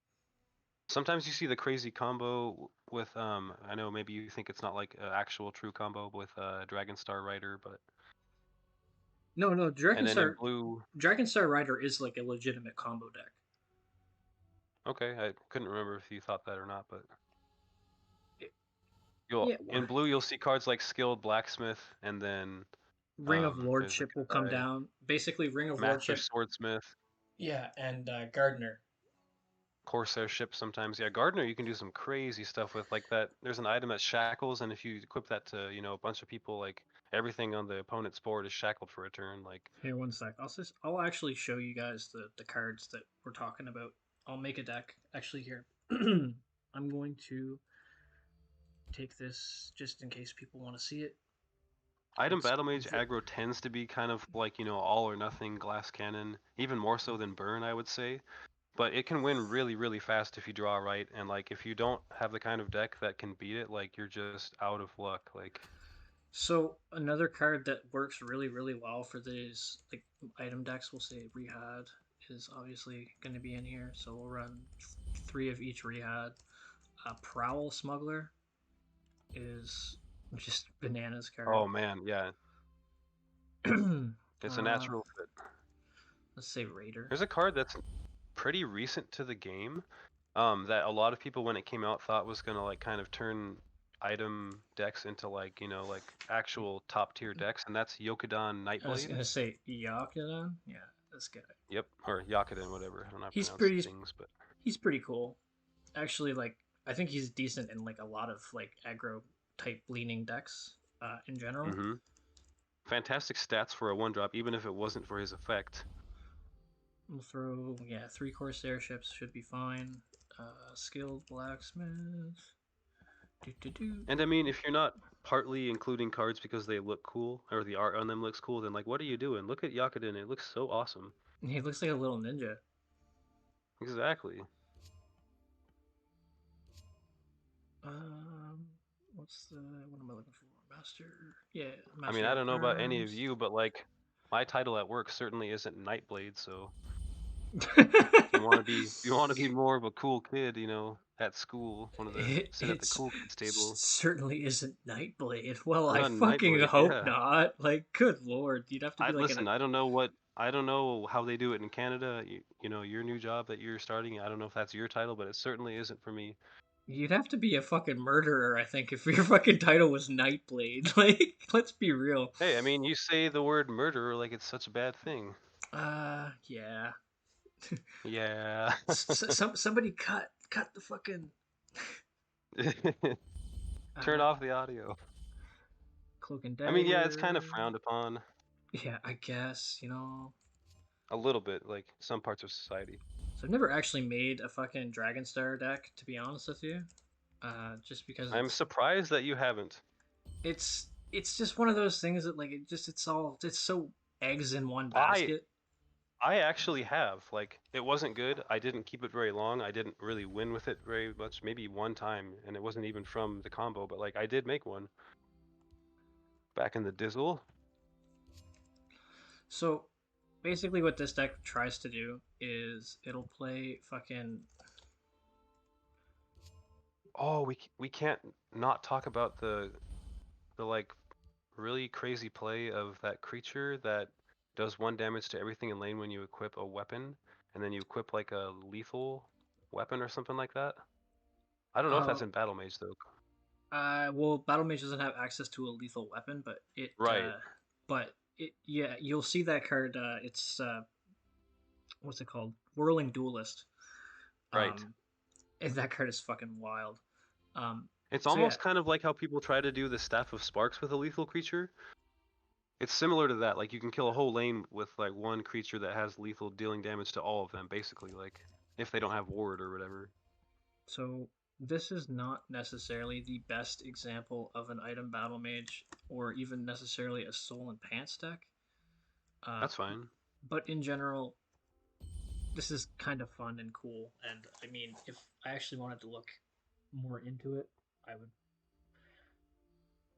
Speaker 1: Sometimes you see the crazy combo with I know maybe you think it's not like an actual true combo with Dragon Star Rider, but
Speaker 2: No,
Speaker 1: and then in blue.
Speaker 2: Dragon Star Rider is like a legitimate combo deck.
Speaker 1: Okay, I couldn't remember if you thought that or not, but
Speaker 2: It,
Speaker 1: you'll
Speaker 2: yeah,
Speaker 1: in blue you'll see cards like Skilled Blacksmith, and then
Speaker 2: Ring of
Speaker 1: there's a
Speaker 2: Lordship will come
Speaker 1: guy,
Speaker 2: down. Basically, Ring of
Speaker 1: Master
Speaker 2: Lordship.
Speaker 1: Swordsmith.
Speaker 2: Yeah, and Gardener.
Speaker 1: Corsair ship sometimes. Yeah, Gardener you can do some crazy stuff with like that. There's an item that shackles, and if you equip that to a bunch of people, like everything on the opponent's board is shackled for a turn. Like
Speaker 2: Here, one sec. I'll actually show you guys the cards that we're talking about. I'll make a deck actually here. I'm going to take this just in case people want to see it.
Speaker 1: item
Speaker 2: It's
Speaker 1: Battlemage aggro tends to be kind of like all or nothing glass cannon, even more so than burn, I would say. But it can win really, really fast if you draw right, and like if you don't have the kind of deck that can beat it, like you're just out of luck. Like
Speaker 2: so another card that works really really well for these like item decks. We'll say Rehad is obviously going to be in here, so we'll run 3 of each Rehad. Prowl Smuggler is just bananas card.
Speaker 1: oh man, yeah, it's a
Speaker 2: uh,
Speaker 1: natural fit.
Speaker 2: let's say Raider.
Speaker 1: There's a card that's pretty recent to the game, that a lot of people when it came out thought was gonna like kind of turn item decks into like like actual top tier decks, and that's Yokudan
Speaker 2: I was
Speaker 1: Nightblade.
Speaker 2: gonna say Yakudan. Yeah, this guy.
Speaker 1: Yep, or Yakuden, whatever. I don't know how to
Speaker 2: He's
Speaker 1: pronounce
Speaker 2: pretty.
Speaker 1: things, but
Speaker 2: He's pretty cool. Actually, like I think he's decent in like a lot of like aggro type leaning decks in general.
Speaker 1: mm-hmm. fantastic stats for a 1-drop, even if it wasn't for his effect.
Speaker 2: We'll throw 3 Corsair ships should be fine. Skilled blacksmith.
Speaker 1: And I mean, if you're not partly including cards because they look cool or the art on them looks cool, then like, what are you doing? Look at Yakuden; it looks so awesome.
Speaker 2: He looks like a little ninja.
Speaker 1: Exactly.
Speaker 2: What am I looking for? Master. Yeah, Master.
Speaker 1: I mean, I don't know about any of
Speaker 2: Arms.
Speaker 1: you, but like, my title at work certainly isn't Nightblade. So if you want to be more of a cool kid, you know, at school, sit at the cool kids table.
Speaker 2: Certainly isn't Nightblade. Well, I
Speaker 1: Run
Speaker 2: fucking
Speaker 1: Nightblade,
Speaker 2: hope
Speaker 1: yeah.
Speaker 2: not. Like, good lord, you'd have to be like
Speaker 1: Listen, I don't know how they do it in Canada. You know, your new job that you're starting. I don't know if that's your title, but it certainly isn't for me.
Speaker 2: You'd have to be a fucking murderer, I think, if your fucking title was Nightblade. Like, let's be real.
Speaker 1: Hey, I mean, you say the word murderer like it's such a bad thing.
Speaker 2: Yeah.
Speaker 1: Yeah.
Speaker 2: Somebody cut the fucking.
Speaker 1: Turn off the audio.
Speaker 2: Cloak and Dagger.
Speaker 1: I mean, yeah, it's kind of frowned upon.
Speaker 2: Yeah, I guess, you know.
Speaker 1: A little bit, like some parts of society.
Speaker 2: So I've never actually made a fucking Dragonstar deck, to be honest with you. Just because
Speaker 1: I'm surprised that you haven't.
Speaker 2: It's just one of those things that like it's so eggs in one basket.
Speaker 1: I actually have. Like, it wasn't good. I didn't keep it very long. I didn't really win with it very much. Maybe one time, and it wasn't even from the combo. But like, I did make one back in the TESL.
Speaker 2: So basically, what this deck tries to do is it'll play fucking.
Speaker 1: Oh, we can't not talk about the like really crazy play of that creature that does 1 damage to everything in lane when you equip a weapon, and then you equip like a lethal weapon or something like that. I don't know if that's in Battlemage though.
Speaker 2: Well, Battlemage doesn't have access to a lethal weapon, but you'll see that card. It's what's it called? Whirling Duelist.
Speaker 1: Right.
Speaker 2: And that card is fucking wild.
Speaker 1: It's almost kind of like how people try to do the Staff of Sparks with a lethal creature. It's similar to that. Like, you can kill a whole lane with like one creature that has lethal dealing damage to all of them, basically, like if they don't have ward or whatever.
Speaker 2: So this is not necessarily the best example of an item battle mage or even necessarily a soul and pants deck.
Speaker 1: That's fine.
Speaker 2: But in general, this is kind of fun and cool. And I mean, if I actually wanted to look more into it, I would.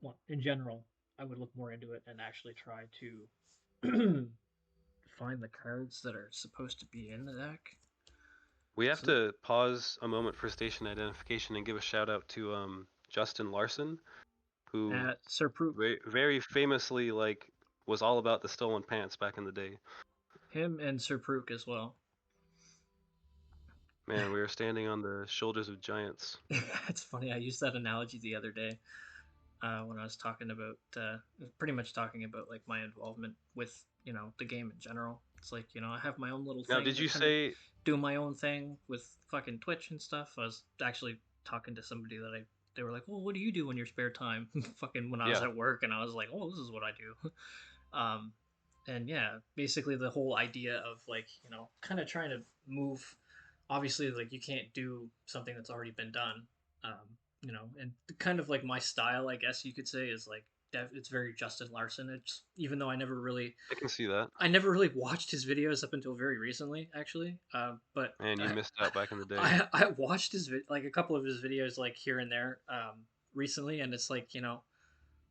Speaker 2: Well, in general, I would look more into it and actually try to find the cards that are supposed to be in the deck.
Speaker 1: We have to pause a moment for station identification and give a shout out to Justin Larson, who
Speaker 2: Sir Proof
Speaker 1: very famously like was all about the stolen pants back in the day.
Speaker 2: Him and Sir Prook as well.
Speaker 1: Man, we were standing on the shoulders of giants.
Speaker 2: It's funny. I used that analogy the other day when I was talking about, pretty much talking about like my involvement with the game in general. It's like I have my own little thing.
Speaker 1: Now, did you say
Speaker 2: do my own thing with fucking Twitch and stuff? I was actually talking to somebody that they were like, "Well, what do you do in your spare time?" Fucking when I was at work, and I was like, "Oh, this is what I do." And yeah, basically the whole idea of like kind of trying to move. Obviously, like you can't do something that's already been done. And kind of like my style, I guess you could say, is like it's very Justin Larson. It's even though I
Speaker 1: can see that.
Speaker 2: I never really watched his videos up until very recently, actually. But
Speaker 1: and you missed out back in the day.
Speaker 2: I watched his like a couple of his videos like here and there recently, and it's like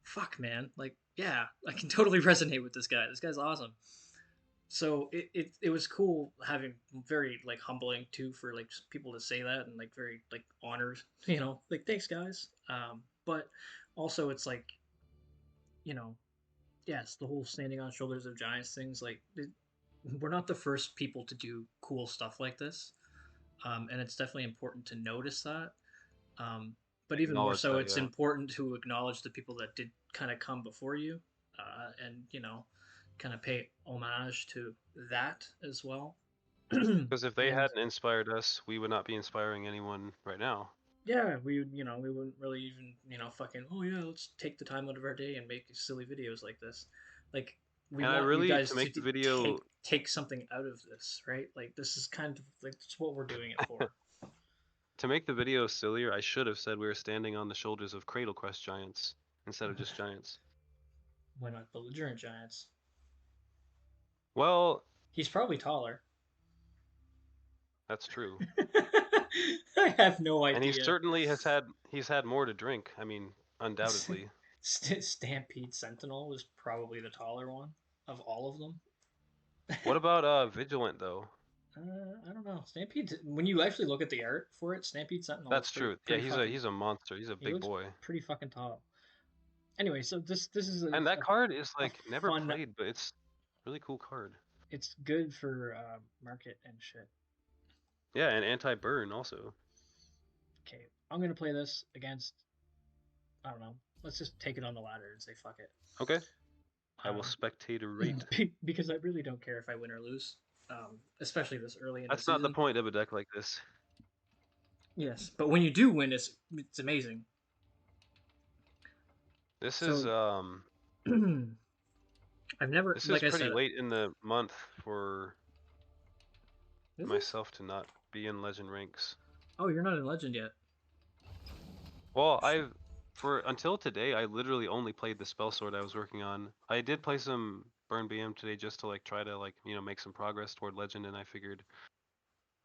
Speaker 2: fuck man, like yeah, I can totally resonate with this guy. This guy's awesome. So it was cool having very like humbling too for like people to say that and like very like honored, like thanks guys. But also it's like yes, the whole standing on shoulders of giants things, like we're not the first people to do cool stuff like this, and it's definitely important to notice that. But even more so, it's important to acknowledge the people that did kind of come before you, and kind of pay homage to that as well.
Speaker 1: Because if they hadn't inspired us, we would not be inspiring anyone right now.
Speaker 2: Yeah, we wouldn't really even fucking, oh yeah, let's take the time out of our day and make silly videos like this. Like we
Speaker 1: And I
Speaker 2: want you
Speaker 1: really,
Speaker 2: guys
Speaker 1: to
Speaker 2: to
Speaker 1: make the video,
Speaker 2: take something out of this, right? Like this is kind of like that's what we're doing it for.
Speaker 1: to make the video sillier, I should have said we were standing on the shoulders of Cradle Quest giants instead of just giants.
Speaker 2: Why not belligerent giants?
Speaker 1: Well,
Speaker 2: He's probably taller.
Speaker 1: that's true.
Speaker 2: I have no
Speaker 1: And he
Speaker 2: idea.
Speaker 1: certainly he's had more to drink. I mean, undoubtedly.
Speaker 2: Stampede Sentinel is probably the taller one of all of them.
Speaker 1: What about Vigilant though?
Speaker 2: I don't know. Stampede. When you actually look at the art for it, Stampede Sentinel looks
Speaker 1: That's true. Yeah,
Speaker 2: pretty fucking.
Speaker 1: he's a monster. He's a
Speaker 2: He
Speaker 1: big
Speaker 2: looks
Speaker 1: boy.
Speaker 2: pretty fucking tall. Anyway, so this is
Speaker 1: And that card is
Speaker 2: a
Speaker 1: like never
Speaker 2: fun.
Speaker 1: played, but it's really cool card.
Speaker 2: It's good for market and shit.
Speaker 1: Yeah, and anti-burn also.
Speaker 2: Okay, I'm gonna play this against. I don't know. Let's just take it on the ladder and say fuck it.
Speaker 1: Okay. I will spectatorate.
Speaker 2: Because I really don't care if I win or lose, especially this early in
Speaker 1: That's
Speaker 2: the
Speaker 1: not the
Speaker 2: season.
Speaker 1: point of a deck like this.
Speaker 2: Yes, but when you do win, it's amazing.
Speaker 1: This is
Speaker 2: I've never.
Speaker 1: this
Speaker 2: like
Speaker 1: is
Speaker 2: I
Speaker 1: pretty
Speaker 2: said,
Speaker 1: late in the month for
Speaker 2: is it?
Speaker 1: myself to not be in legend ranks.
Speaker 2: Oh, you're not in Legend yet.
Speaker 1: Well, until today I literally only played the spell sword I was working on. I did play some burn BM today just to like try to like, you know, make some progress toward legend, and I figured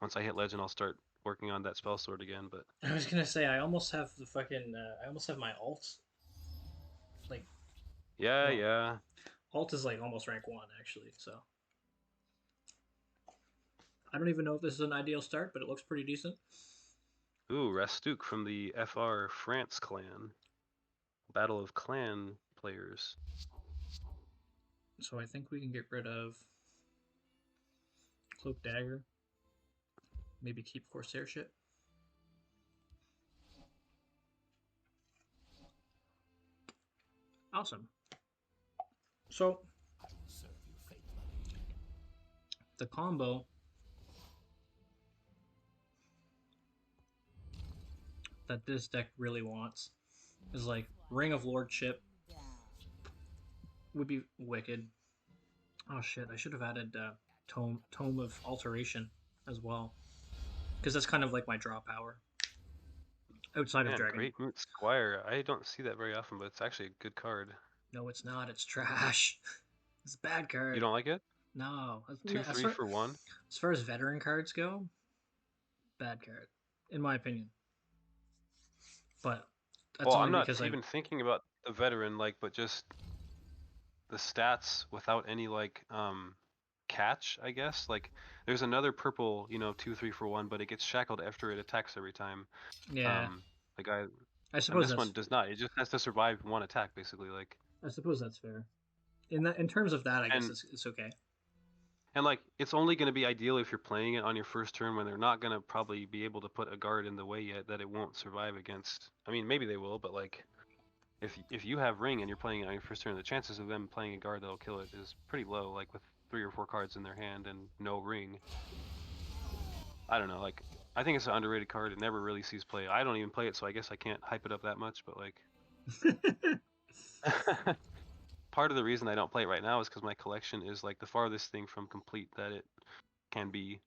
Speaker 1: once I hit legend I'll start working on that spell sword again, but
Speaker 2: I was gonna say I almost have the fucking. I almost have my alt. Like
Speaker 1: yeah,
Speaker 2: well,
Speaker 1: yeah.
Speaker 2: alt is like almost rank 1 actually. So I don't even know if this is an ideal start, but it looks pretty decent.
Speaker 1: Ooh, Rastouk from the FR France clan. Battle of Clan players.
Speaker 2: So I think we can get rid of Cloak Dagger. Maybe keep Corsair shit. Awesome. So the combo that this deck really wants is like Ring of Lordship would be wicked. Oh shit! I should have added Tome of Alteration as well, because that's kind of like my draw power outside of
Speaker 1: Man,
Speaker 2: Dragon.
Speaker 1: Great Moot Squire. I don't see that very often, but it's actually a good card.
Speaker 2: No, it's not. It's trash. It's a bad card.
Speaker 1: You don't like it?
Speaker 2: No.
Speaker 1: 2/3 for 1?
Speaker 2: As far as veteran cards go, bad card, in my opinion. But that's
Speaker 1: Well,
Speaker 2: only
Speaker 1: I'm not
Speaker 2: because
Speaker 1: even thinking about the veteran, like, but just the stats without any like catch, I guess. Like, there's another purple, you know, 2/3 for 1, but it gets shackled after it attacks every time.
Speaker 2: Yeah.
Speaker 1: Like
Speaker 2: I
Speaker 1: and
Speaker 2: suppose
Speaker 1: this
Speaker 2: that's.
Speaker 1: one does not. It just has to survive one attack, basically. Like,
Speaker 2: I suppose that's fair. In terms of that, I guess
Speaker 1: and
Speaker 2: it's okay.
Speaker 1: and like it's only going to be ideal if you're playing it on your first turn when they're not going to probably be able to put a guard in the way yet that it won't survive against. I mean, maybe they will, but like if you have ring and you're playing it on your first turn, the chances of them playing a guard that'll kill it is pretty low. Like with 3 or 4 cards in their hand and no ring. I don't know. Like I think it's an underrated card. It never really sees play. I don't even play it, so I guess I can't hype it up that much. But like. Part of the reason I don't play it right now is because my collection is like the farthest thing from complete that it can be.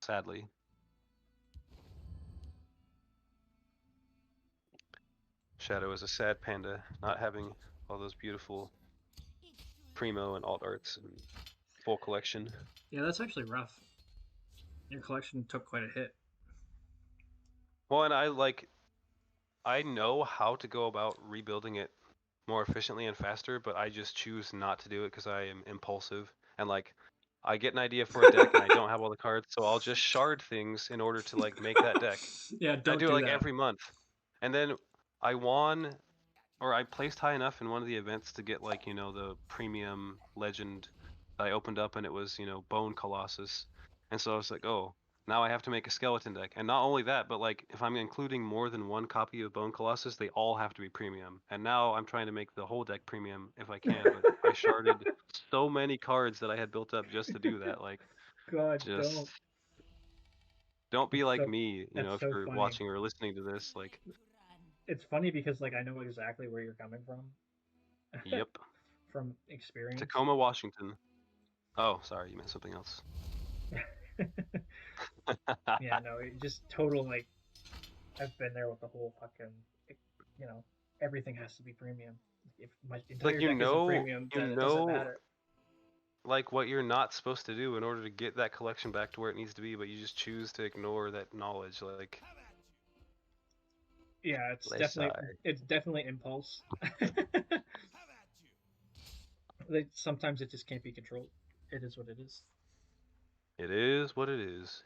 Speaker 1: Sadly. Shadow is a sad panda, not having all those beautiful primo and alt arts and full collection.
Speaker 2: Yeah, that's actually rough. Your collection took quite a hit.
Speaker 1: Well, and I know how to go about rebuilding it more efficiently and faster, but I just choose not to do it because I am impulsive and like I get an idea for a deck and I don't have all the cards, so I'll just shard things in order to like make that deck.
Speaker 2: Yeah,
Speaker 1: I
Speaker 2: don't
Speaker 1: do it
Speaker 2: do
Speaker 1: like
Speaker 2: that.
Speaker 1: every month, and then I won or I placed high enough in one of the events to get like, you know, the premium legend that I opened up, and it was, you know, Bone Colossus. And so I was like, oh, now I have to make a skeleton deck. And not only that, but like if I'm including more than one copy of Bone Colossus, they all have to be premium. And now I'm trying to make the whole deck premium if I can, but I sharded so many cards that I had built up just to do that. Like
Speaker 2: God,
Speaker 1: just don't be like me, you know,
Speaker 2: That's
Speaker 1: if
Speaker 2: so
Speaker 1: you're
Speaker 2: funny.
Speaker 1: watching or listening to this, like
Speaker 2: It's funny because like I know exactly where you're coming from.
Speaker 1: Yep.
Speaker 2: from experience.
Speaker 1: Tacoma, Washington. Oh, sorry, you meant something else.
Speaker 2: Yeah, no, it just total like I've been there with the whole fucking, you know, everything has to be premium. If my entire
Speaker 1: Like
Speaker 2: deck isn't premium, then it doesn't matter.
Speaker 1: like what you're not supposed to do in order to get that collection back to where it needs to be, but you just choose to ignore that knowledge. Like,
Speaker 2: Yeah, it's definitely impulse. Like, sometimes it just can't be controlled. It is what it is.
Speaker 1: It is what it is.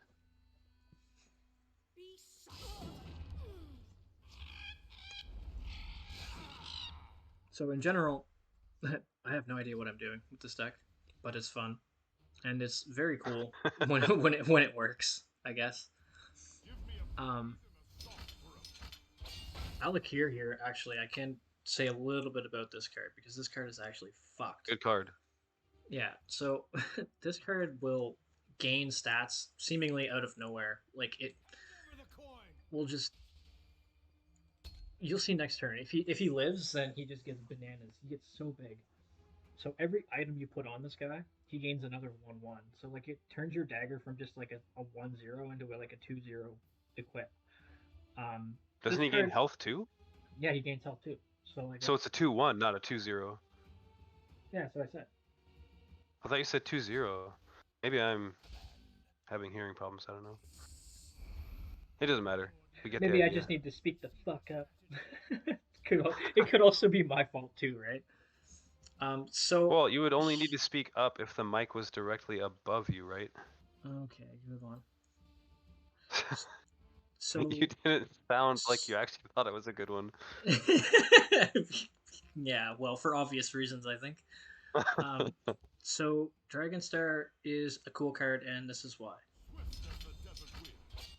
Speaker 3: Be suckled.
Speaker 2: So in general, I have no idea what I'm doing with this deck, but it's fun and it's very cool when it works. I guess. Um, Alakir here. Actually, I can say a little bit about this card because this card is actually fucked.
Speaker 1: Good card.
Speaker 2: Yeah. So this card will gain stats seemingly out of nowhere. Like it will just. You'll see next turn. If he lives, then he just gets bananas. He gets so big. So every item you put on this guy, he gains another 1/1. So like it turns your dagger from just like a 1/0 into like a 2/0 equip.
Speaker 1: Doesn't
Speaker 2: This
Speaker 1: he gain
Speaker 2: card,
Speaker 1: health too?
Speaker 2: yeah, he gains health too. So like
Speaker 1: So it's a 2-1, not a 2-0.
Speaker 2: yeah, that's what I said.
Speaker 1: I thought you said 2-0. Maybe I'm having hearing problems. I don't know. It doesn't matter. We get
Speaker 2: Maybe
Speaker 1: the
Speaker 2: I
Speaker 1: idea.
Speaker 2: just need to speak the fuck up. It could also be my fault too, right? So
Speaker 1: Well, you would only need to speak up if the mic was directly above you, right?
Speaker 2: okay, move on. So
Speaker 1: You didn't sound like you actually thought it was a good one.
Speaker 2: yeah, well, for obvious reasons, I think. So Dragonstar is a cool card, and this is why.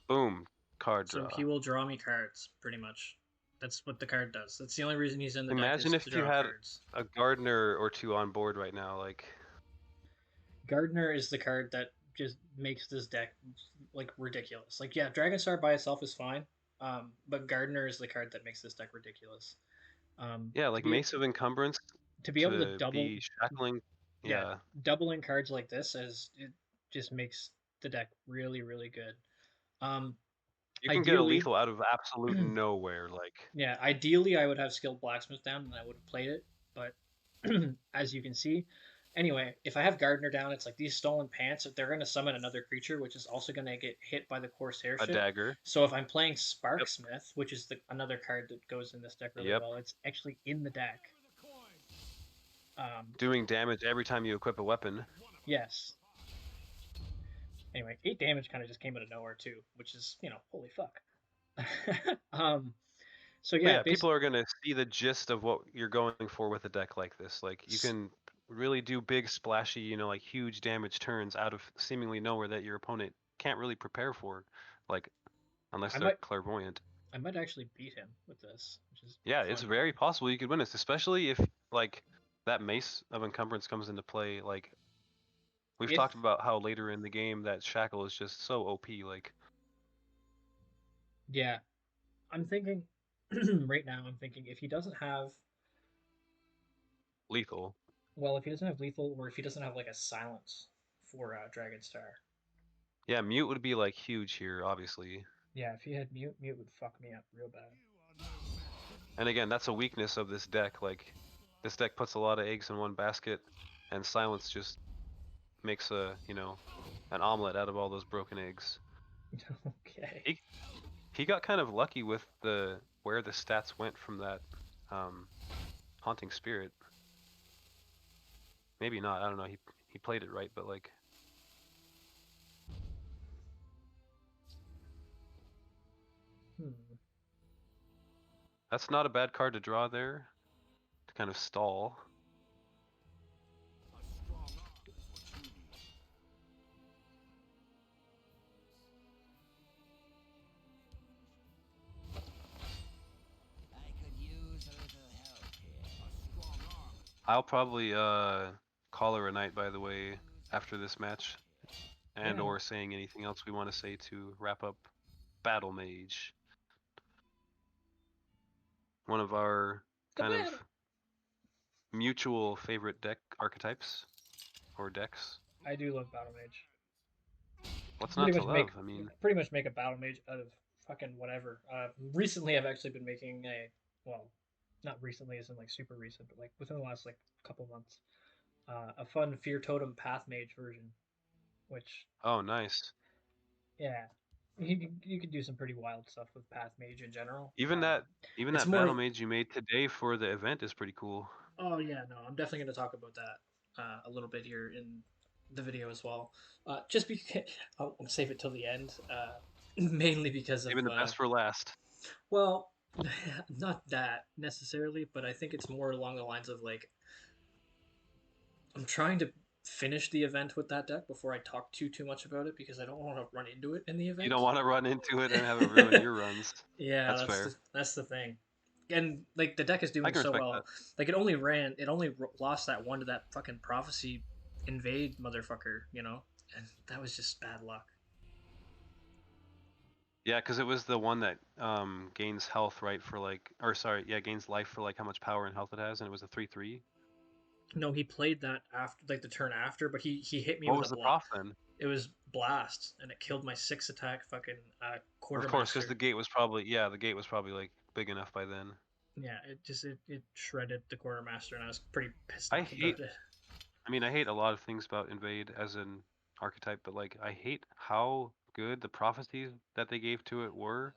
Speaker 1: Boom. Card
Speaker 2: So
Speaker 1: draw.
Speaker 2: he will draw me cards, pretty much. That's what the card does. That's the only reason he's in the deck
Speaker 1: Imagine
Speaker 2: is
Speaker 1: if
Speaker 2: to
Speaker 1: you
Speaker 2: draw
Speaker 1: had
Speaker 2: cards.
Speaker 1: a gardener or two on board right now, like
Speaker 2: Gardener is the card that just makes this deck like ridiculous. Like yeah, Dragonstar by itself is fine, but Gardener is the card that makes this deck ridiculous.
Speaker 1: yeah,
Speaker 2: To
Speaker 1: like
Speaker 2: be
Speaker 1: Mace of Encumbrance
Speaker 2: to be able to
Speaker 1: to
Speaker 2: double,
Speaker 1: be shackling.
Speaker 2: yeah,
Speaker 1: Yeah.
Speaker 2: doubling cards like this as it just makes the deck really really good. Um,
Speaker 1: You can get a
Speaker 2: ideally,
Speaker 1: lethal out of absolute nowhere, like
Speaker 2: yeah, ideally I would have skilled Blacksmith down and I would have played it, but as you can see, anyway, if I have Gardener down, it's like these stolen pants. They're going to summon another creature, which is also going to get hit by the Corsair
Speaker 1: a
Speaker 2: ship.
Speaker 1: dagger.
Speaker 2: So if I'm playing
Speaker 1: Yep.
Speaker 2: Sparksmith, which is another card that goes in this deck really
Speaker 1: Yep.
Speaker 2: well, it's actually in the deck.
Speaker 1: Doing damage every time you equip a weapon.
Speaker 2: Yes. Anyway, 8 damage kind of just came out of nowhere too, which is, holy fuck. So
Speaker 1: But
Speaker 2: yeah,
Speaker 1: yeah, people are gonna see the gist of what you're going for with a deck like this. Like you can really do big splashy, like huge damage turns out of seemingly nowhere that your opponent can't really prepare for, like unless
Speaker 2: I
Speaker 1: they're
Speaker 2: might
Speaker 1: clairvoyant.
Speaker 2: I might actually beat him with this, which is
Speaker 1: Yeah,
Speaker 2: fun.
Speaker 1: it's very possible you could win this, especially if like that Mace of Encumbrance comes into play. Like we've
Speaker 2: If
Speaker 1: talked about how later in the game that Shackle is just so OP. Like
Speaker 2: yeah, I'm thinking right now. I'm thinking if he doesn't have
Speaker 1: lethal.
Speaker 2: if he doesn't have lethal, or if he doesn't have like a silence for Dragonstar.
Speaker 1: Yeah, mute would be like huge here, obviously.
Speaker 2: Yeah, if he had mute, mute would fuck me up real bad.
Speaker 1: And again, that's a weakness of this deck. Like, this deck puts a lot of eggs in one basket, and silence just makes an omelet out of all those broken eggs.
Speaker 2: Okay.
Speaker 1: He got kind of lucky with where the stats went from that haunting spirit. Maybe not. I don't know. He played it right, but like. That's not a bad card to draw there. To kind of stall. I'll probably call her a night, by the way, after this match, and or saying anything else we want to say to wrap up Battlemage. One of our kind of mutual favorite deck archetypes or decks?
Speaker 2: I do love Battlemage.
Speaker 1: What's
Speaker 2: Pretty
Speaker 1: not to
Speaker 2: much make
Speaker 1: love? I mean,
Speaker 2: pretty much make a Battlemage out of fucking whatever. Recently, I've actually been making not recently as in like super recent, but like within the last like couple months, a fun Fear Totem Path Mage version, which
Speaker 1: oh, nice.
Speaker 2: yeah, you could do some pretty wild stuff with Path Mage in general.
Speaker 1: Even that even
Speaker 2: It's
Speaker 1: that
Speaker 2: more.
Speaker 1: battle mage you made today for the event is pretty cool.
Speaker 2: Oh yeah, no, I'm definitely going to talk about that a little bit here in the video as well. Just because I'll save it till the end, mainly because of
Speaker 1: Even the best for last.
Speaker 2: well, not that necessarily, but I think it's more along the lines of like I'm trying to finish the event with that deck before I talk too much about it because I don't want to run into it in the
Speaker 1: You
Speaker 2: event.
Speaker 1: don't want to run into it and have it ruin your runs.
Speaker 2: Yeah,
Speaker 1: That's fair.
Speaker 2: that's the thing. And like the deck is
Speaker 1: I
Speaker 2: doing
Speaker 1: can
Speaker 2: so
Speaker 1: respect
Speaker 2: well.
Speaker 1: that.
Speaker 2: Like it only lost that one to that fucking prophecy invade motherfucker, you know, and that was just bad luck.
Speaker 1: Yeah, because it was the one that gains health, right, for like, or sorry, yeah, gains life for like how much power and health it has, and it was a 3/3.
Speaker 2: No, he played that after, like the turn after, but he hit me
Speaker 1: What
Speaker 2: with a
Speaker 1: was the
Speaker 2: blast.
Speaker 1: prof then?
Speaker 2: It was blast, and it killed my 6 attack fucking
Speaker 1: Of course, because
Speaker 2: quartermaster.
Speaker 1: the gate was probably like big enough by then.
Speaker 2: Yeah, it shredded the quartermaster, and I was pretty pissed
Speaker 1: I
Speaker 2: off
Speaker 1: hate,
Speaker 2: about it.
Speaker 1: I mean, I hate a lot of things about Invade as an archetype, but like, I hate how good the prophecies that they gave to it were,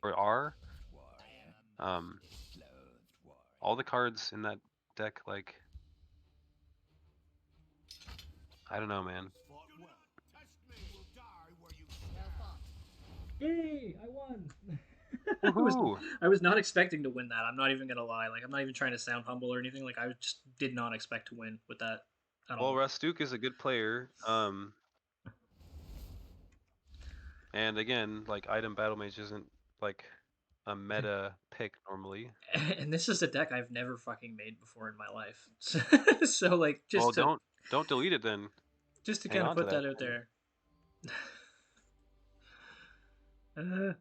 Speaker 1: or are. Um, all the cards in that deck, like, I don't know, man.
Speaker 2: Yay! I won.
Speaker 1: Woohoo!
Speaker 2: I was not expecting to win that. I'm not even gonna lie. Like I'm not even trying to sound humble or anything. Like I just did not expect to win with that at
Speaker 1: Well,
Speaker 2: all.
Speaker 1: Rastook is a good player. And again, like item battle mage isn't like a meta pick normally.
Speaker 2: And this is a deck I've never fucking made before in my life. So like
Speaker 1: Well, don't delete it then.
Speaker 2: just to
Speaker 1: Hang
Speaker 2: kind of
Speaker 1: on to
Speaker 2: put
Speaker 1: that.
Speaker 2: that out there.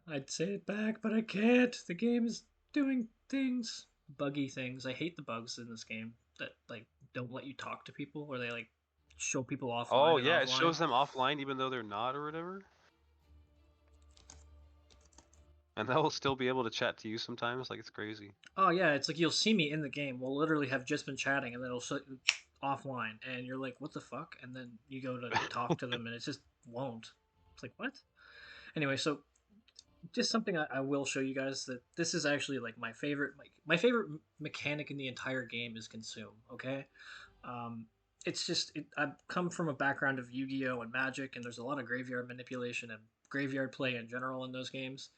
Speaker 2: I'd say it back, but I can't. The game is doing things, buggy things. I hate the bugs in this game that like don't let you talk to people or they like show people offline
Speaker 1: Oh
Speaker 2: and
Speaker 1: yeah, it
Speaker 2: offline.
Speaker 1: shows them offline even though they're not or whatever. And they'll still be able to chat to you sometimes. Like it's crazy.
Speaker 2: Oh yeah, it's like you'll see me in the game. We'll literally have just been chatting, and then it'll show offline, and you're like, "What the fuck?" And then you go to talk to them, and it just won't. It's like what? Anyway, so just something I will show you guys that this is actually like my favorite mechanic in the entire game is consume. Okay, um, I've come from a background of Yu-Gi-Oh and Magic, and there's a lot of graveyard manipulation and graveyard play in general in those games,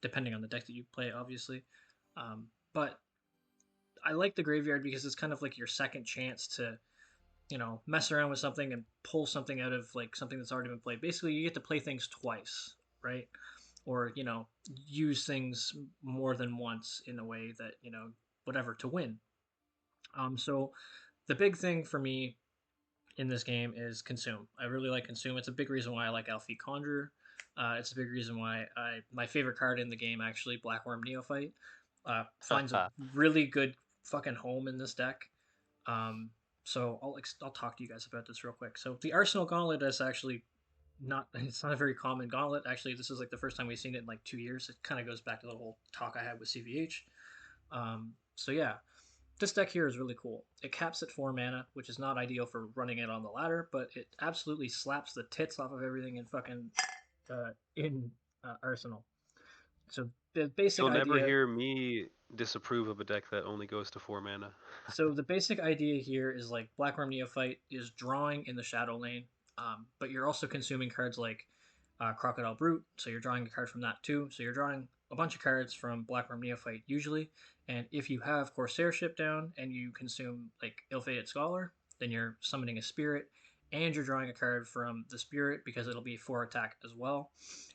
Speaker 2: depending on the deck that you play, obviously. But I like the graveyard because it's kind of like your second chance to, mess around with something and pull something out of like something that's already been played. Basically, you get to play things twice, right? Or use things more than once in a way that whatever to win. So the big thing for me in this game is consume. I really like consume. It's a big reason why I like Alfie Conjurer. It's a big reason why my favorite card in the game actually Blackworm Neophyte finds a really good fucking home in this deck. Um, so I'll talk to you guys about this real quick. So the Arsenal Gauntlet is actually it's not a very common gauntlet. Actually, this is like the first time we've seen it in like 2 years. It kind of goes back to the whole talk I had with CVH. So yeah, this deck here is really cool. It caps at 4 mana, which is not ideal for running it on the ladder, but it absolutely slaps the tits off of everything in fucking in Arsenal. So the basic
Speaker 1: You'll never
Speaker 2: idea.
Speaker 1: hear me disapprove of a deck that only goes to 4 mana.
Speaker 2: So the basic idea here is like Blackworm Neophyte is drawing in the shadow lane, but you're also consuming cards like Crocodile Brute, so you're drawing a card from that too. So you're drawing a bunch of cards from Blackworm Neophyte usually, and if you have Corsair Ship down and you consume like Ill-Fated Scholar, then you're summoning a Spirit, and you're drawing a card from the Spirit because it'll be 4 attack as well,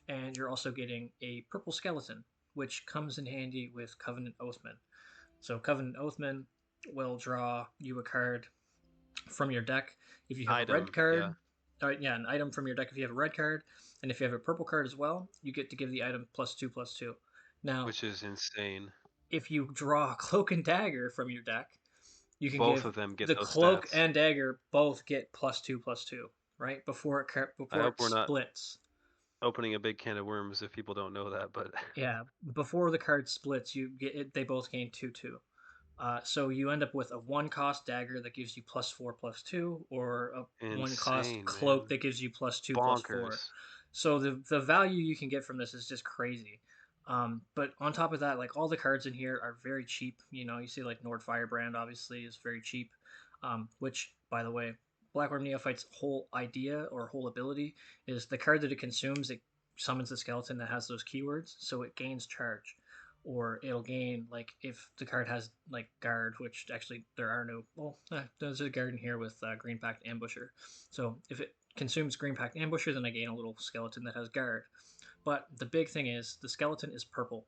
Speaker 2: and you're also getting a Purple Skeleton, which comes in handy with Covenant Oathman. So Covenant Oathman will draw you a card from your deck. If you have a red
Speaker 1: Item, yeah.
Speaker 2: card, yeah, an item from your deck if you have a red card, and if you have a purple card as well, you get to give the item +2/+2. Now,
Speaker 1: Which is insane.
Speaker 2: if you draw a Cloak and Dagger from your deck, you can
Speaker 1: Both
Speaker 2: give
Speaker 1: of them get
Speaker 2: the
Speaker 1: those
Speaker 2: cloak
Speaker 1: stats.
Speaker 2: and dagger both get +2/+2, right? Before
Speaker 1: I hope
Speaker 2: it
Speaker 1: we're not
Speaker 2: splits.
Speaker 1: opening a big can of worms if people don't know that, but
Speaker 2: Yeah, before the card splits, you get it, they both gain 2/2. So you end up with a 1 cost dagger that gives you +4/+2, or a 1 cost
Speaker 1: insane,
Speaker 2: cloak
Speaker 1: man.
Speaker 2: that gives you +2/+4.
Speaker 1: Bonkers.
Speaker 2: So the value you can get from this is just crazy. But on top of that, like all the cards in here are very cheap. You know, you see like Nord Firebrand obviously is very cheap. Which, by the way, Blackworm Neophyte's whole idea or whole ability is the card that it consumes, it summons a skeleton that has those keywords, so it gains charge. Or it'll gain, like, if the card has like guard, which actually there are no. Well, there's a guard in here with Green Pact Ambusher. So if it consumes Green Pact Ambusher, then I gain a little skeleton that has guard. But the big thing is the skeleton is purple.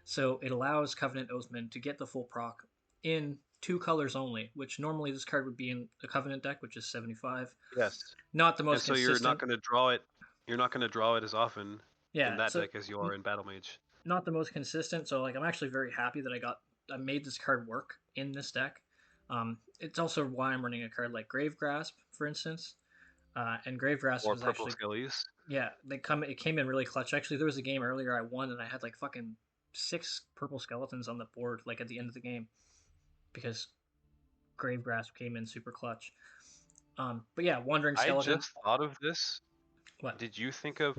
Speaker 2: So it allows Covenant Oathman to get the full proc in 2 colors only, which normally this card would be in a Covenant deck, which is 75.
Speaker 1: Yes.
Speaker 2: Not the
Speaker 1: And
Speaker 2: most
Speaker 1: so you're not
Speaker 2: consistent.
Speaker 1: going to draw it. You're not going to draw it as often in
Speaker 2: Yeah,
Speaker 1: that
Speaker 2: so
Speaker 1: deck as you are in Battlemage.
Speaker 2: not the most consistent. So like I'm actually very happy that I made this card work in this deck. It's also why I'm running a card like Grave Grasp, for instance. And Grave Grasp
Speaker 1: Or
Speaker 2: was
Speaker 1: purple
Speaker 2: actually,
Speaker 1: skellies.
Speaker 2: yeah, it came in really clutch. Actually, there was a game earlier I won and I had like fucking 6 purple skeletons on the board like at the end of the game because Grave Grasp came in super clutch. But yeah, Wandering
Speaker 1: I
Speaker 2: Skeleton.
Speaker 1: just thought of this.
Speaker 2: What?
Speaker 1: Did you think of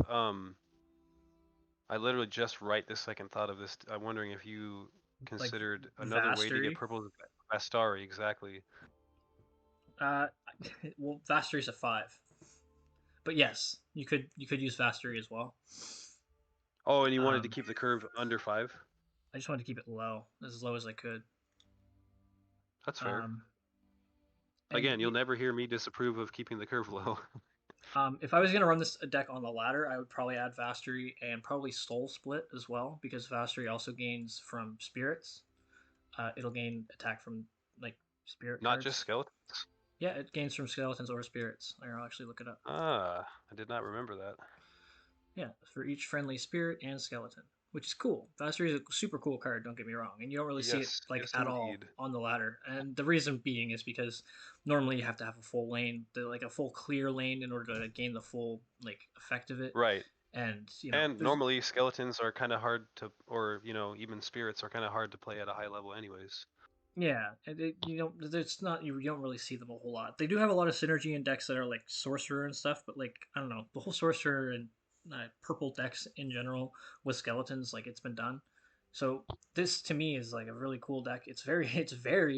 Speaker 1: I literally just right this second thought of this. I'm wondering if you
Speaker 2: Like
Speaker 1: considered another way to get
Speaker 2: Vastery?
Speaker 1: purple Vastari, exactly.
Speaker 2: Uh, well, Vastery's a 5. But yes, you could use Vastery as well.
Speaker 1: Oh, and you wanted to
Speaker 2: Um,
Speaker 1: keep the curve under 5?
Speaker 2: I just wanted to keep it low as I could.
Speaker 1: That's fair.
Speaker 2: And
Speaker 1: Again, you'll never hear me disapprove of keeping the curve low.
Speaker 2: if I was gonna run this deck on the ladder, I would probably add Vastery and probably Soul Split as well, because Vastery also gains from spirits. It'll gain attack from like spirit
Speaker 1: Not
Speaker 2: cards.
Speaker 1: just skeletons?
Speaker 2: Yeah, it gains from skeletons or spirits. I'll actually look it up.
Speaker 1: Ah, I did not remember that.
Speaker 2: Yeah, for each friendly spirit and skeleton, which is cool. Vastery is a super cool card, don't get me wrong, and you don't really see it
Speaker 1: Yes,
Speaker 2: like
Speaker 1: yes
Speaker 2: at all
Speaker 1: indeed.
Speaker 2: on the ladder. And the reason being is because normally you have to have a full lane, like a full clear lane, in order to gain the full like effect of it.
Speaker 1: Right.
Speaker 2: And
Speaker 1: And
Speaker 2: there's
Speaker 1: normally skeletons are kind of hard to, or even spirits are kind of hard to play at a high level anyways.
Speaker 2: yeah, and it's not you don't really see them a whole lot. They do have a lot of synergy in decks that are like sorcerer and stuff, but like I don't know, the whole sorcerer and purple decks in general with skeletons, like it's been done. So this to me is like a really cool deck. It's very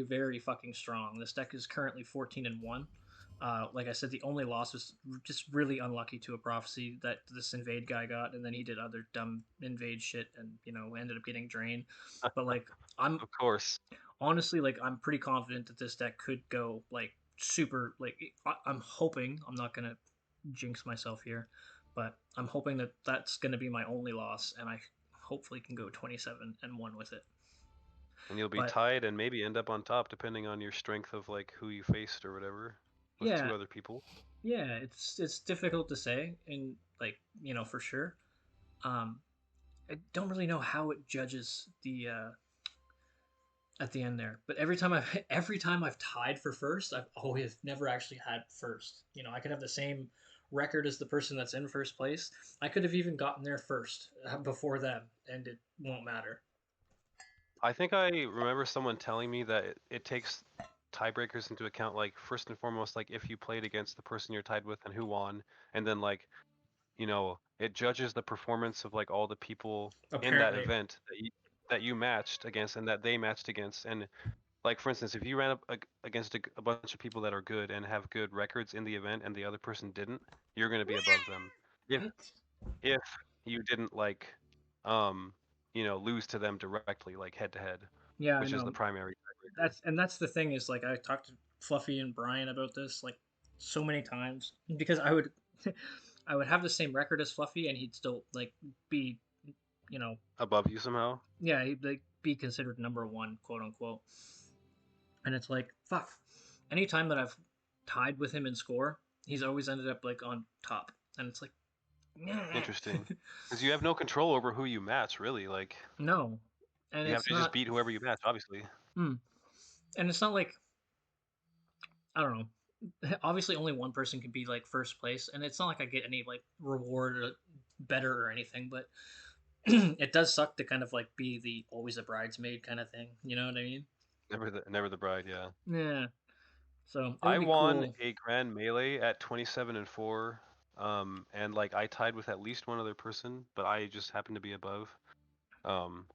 Speaker 2: very fucking strong. This deck is currently 14-1. Like I said, the only loss was just really unlucky to a prophecy that this invade guy got, and then he did other dumb invade shit, and ended up getting drained. But like I'm
Speaker 1: Of course.
Speaker 2: honestly, like I'm pretty confident that this deck could go like super. Like I'm hoping, I'm not gonna jinx myself here, but I'm hoping that that's gonna be my only loss, and I hopefully can go 27-1 with it.
Speaker 1: And you'll be
Speaker 2: But
Speaker 1: tied and maybe end up on top depending on your strength of like who you faced or whatever with
Speaker 2: yeah,
Speaker 1: 2 other people.
Speaker 2: yeah, it's difficult to say, and like for sure. I don't really know how it judges the at the end there. But every time I've tied for first, I've always never actually had first. I could have the same record as the person that's in first place. I could have even gotten there first before them, and it won't matter.
Speaker 1: I think I remember someone telling me that it takes tiebreakers into account, like first and foremost, like if you played against the person you're tied with and who won, and then like it judges the performance of like all the people in that
Speaker 2: Apparently,
Speaker 1: event that you matched against and that they matched against. And like for instance, if you ran up against a bunch of people that are good and have good records in the event and the other person didn't, you're going to be above them. If
Speaker 2: what?
Speaker 1: if you didn't like lose to them directly, like head to head,
Speaker 2: Yeah, I
Speaker 1: which is the
Speaker 2: know.
Speaker 1: primary tiebreaker.
Speaker 2: That's the thing is like I talked to Fluffy and Brian about this like so many times because I would I would have the same record as Fluffy and he'd still like be you know
Speaker 1: Above you somehow.
Speaker 2: yeah, he'd like be considered number one, quote unquote. And it's like, fuck. Anytime that I've tied with him in score, he's always ended up like on top. And it's like,
Speaker 1: Interesting. Because you have no control over who you match, really. Like
Speaker 2: no. And
Speaker 1: you have
Speaker 2: it's
Speaker 1: to just
Speaker 2: not
Speaker 1: beat whoever you match, obviously.
Speaker 2: hmm. and it's not like, I don't know. Obviously, only one person can be like first place, and it's not like I get any like reward or better or anything. But it does suck to kind of like be the always a bridesmaid kind of thing. You know what I mean?
Speaker 1: Never the bride. Yeah.
Speaker 2: Yeah. So it would
Speaker 1: I
Speaker 2: be
Speaker 1: won
Speaker 2: cool.
Speaker 1: a grand melee at 27-4, and like I tied with at least one other person, but I just happened to be above. Um,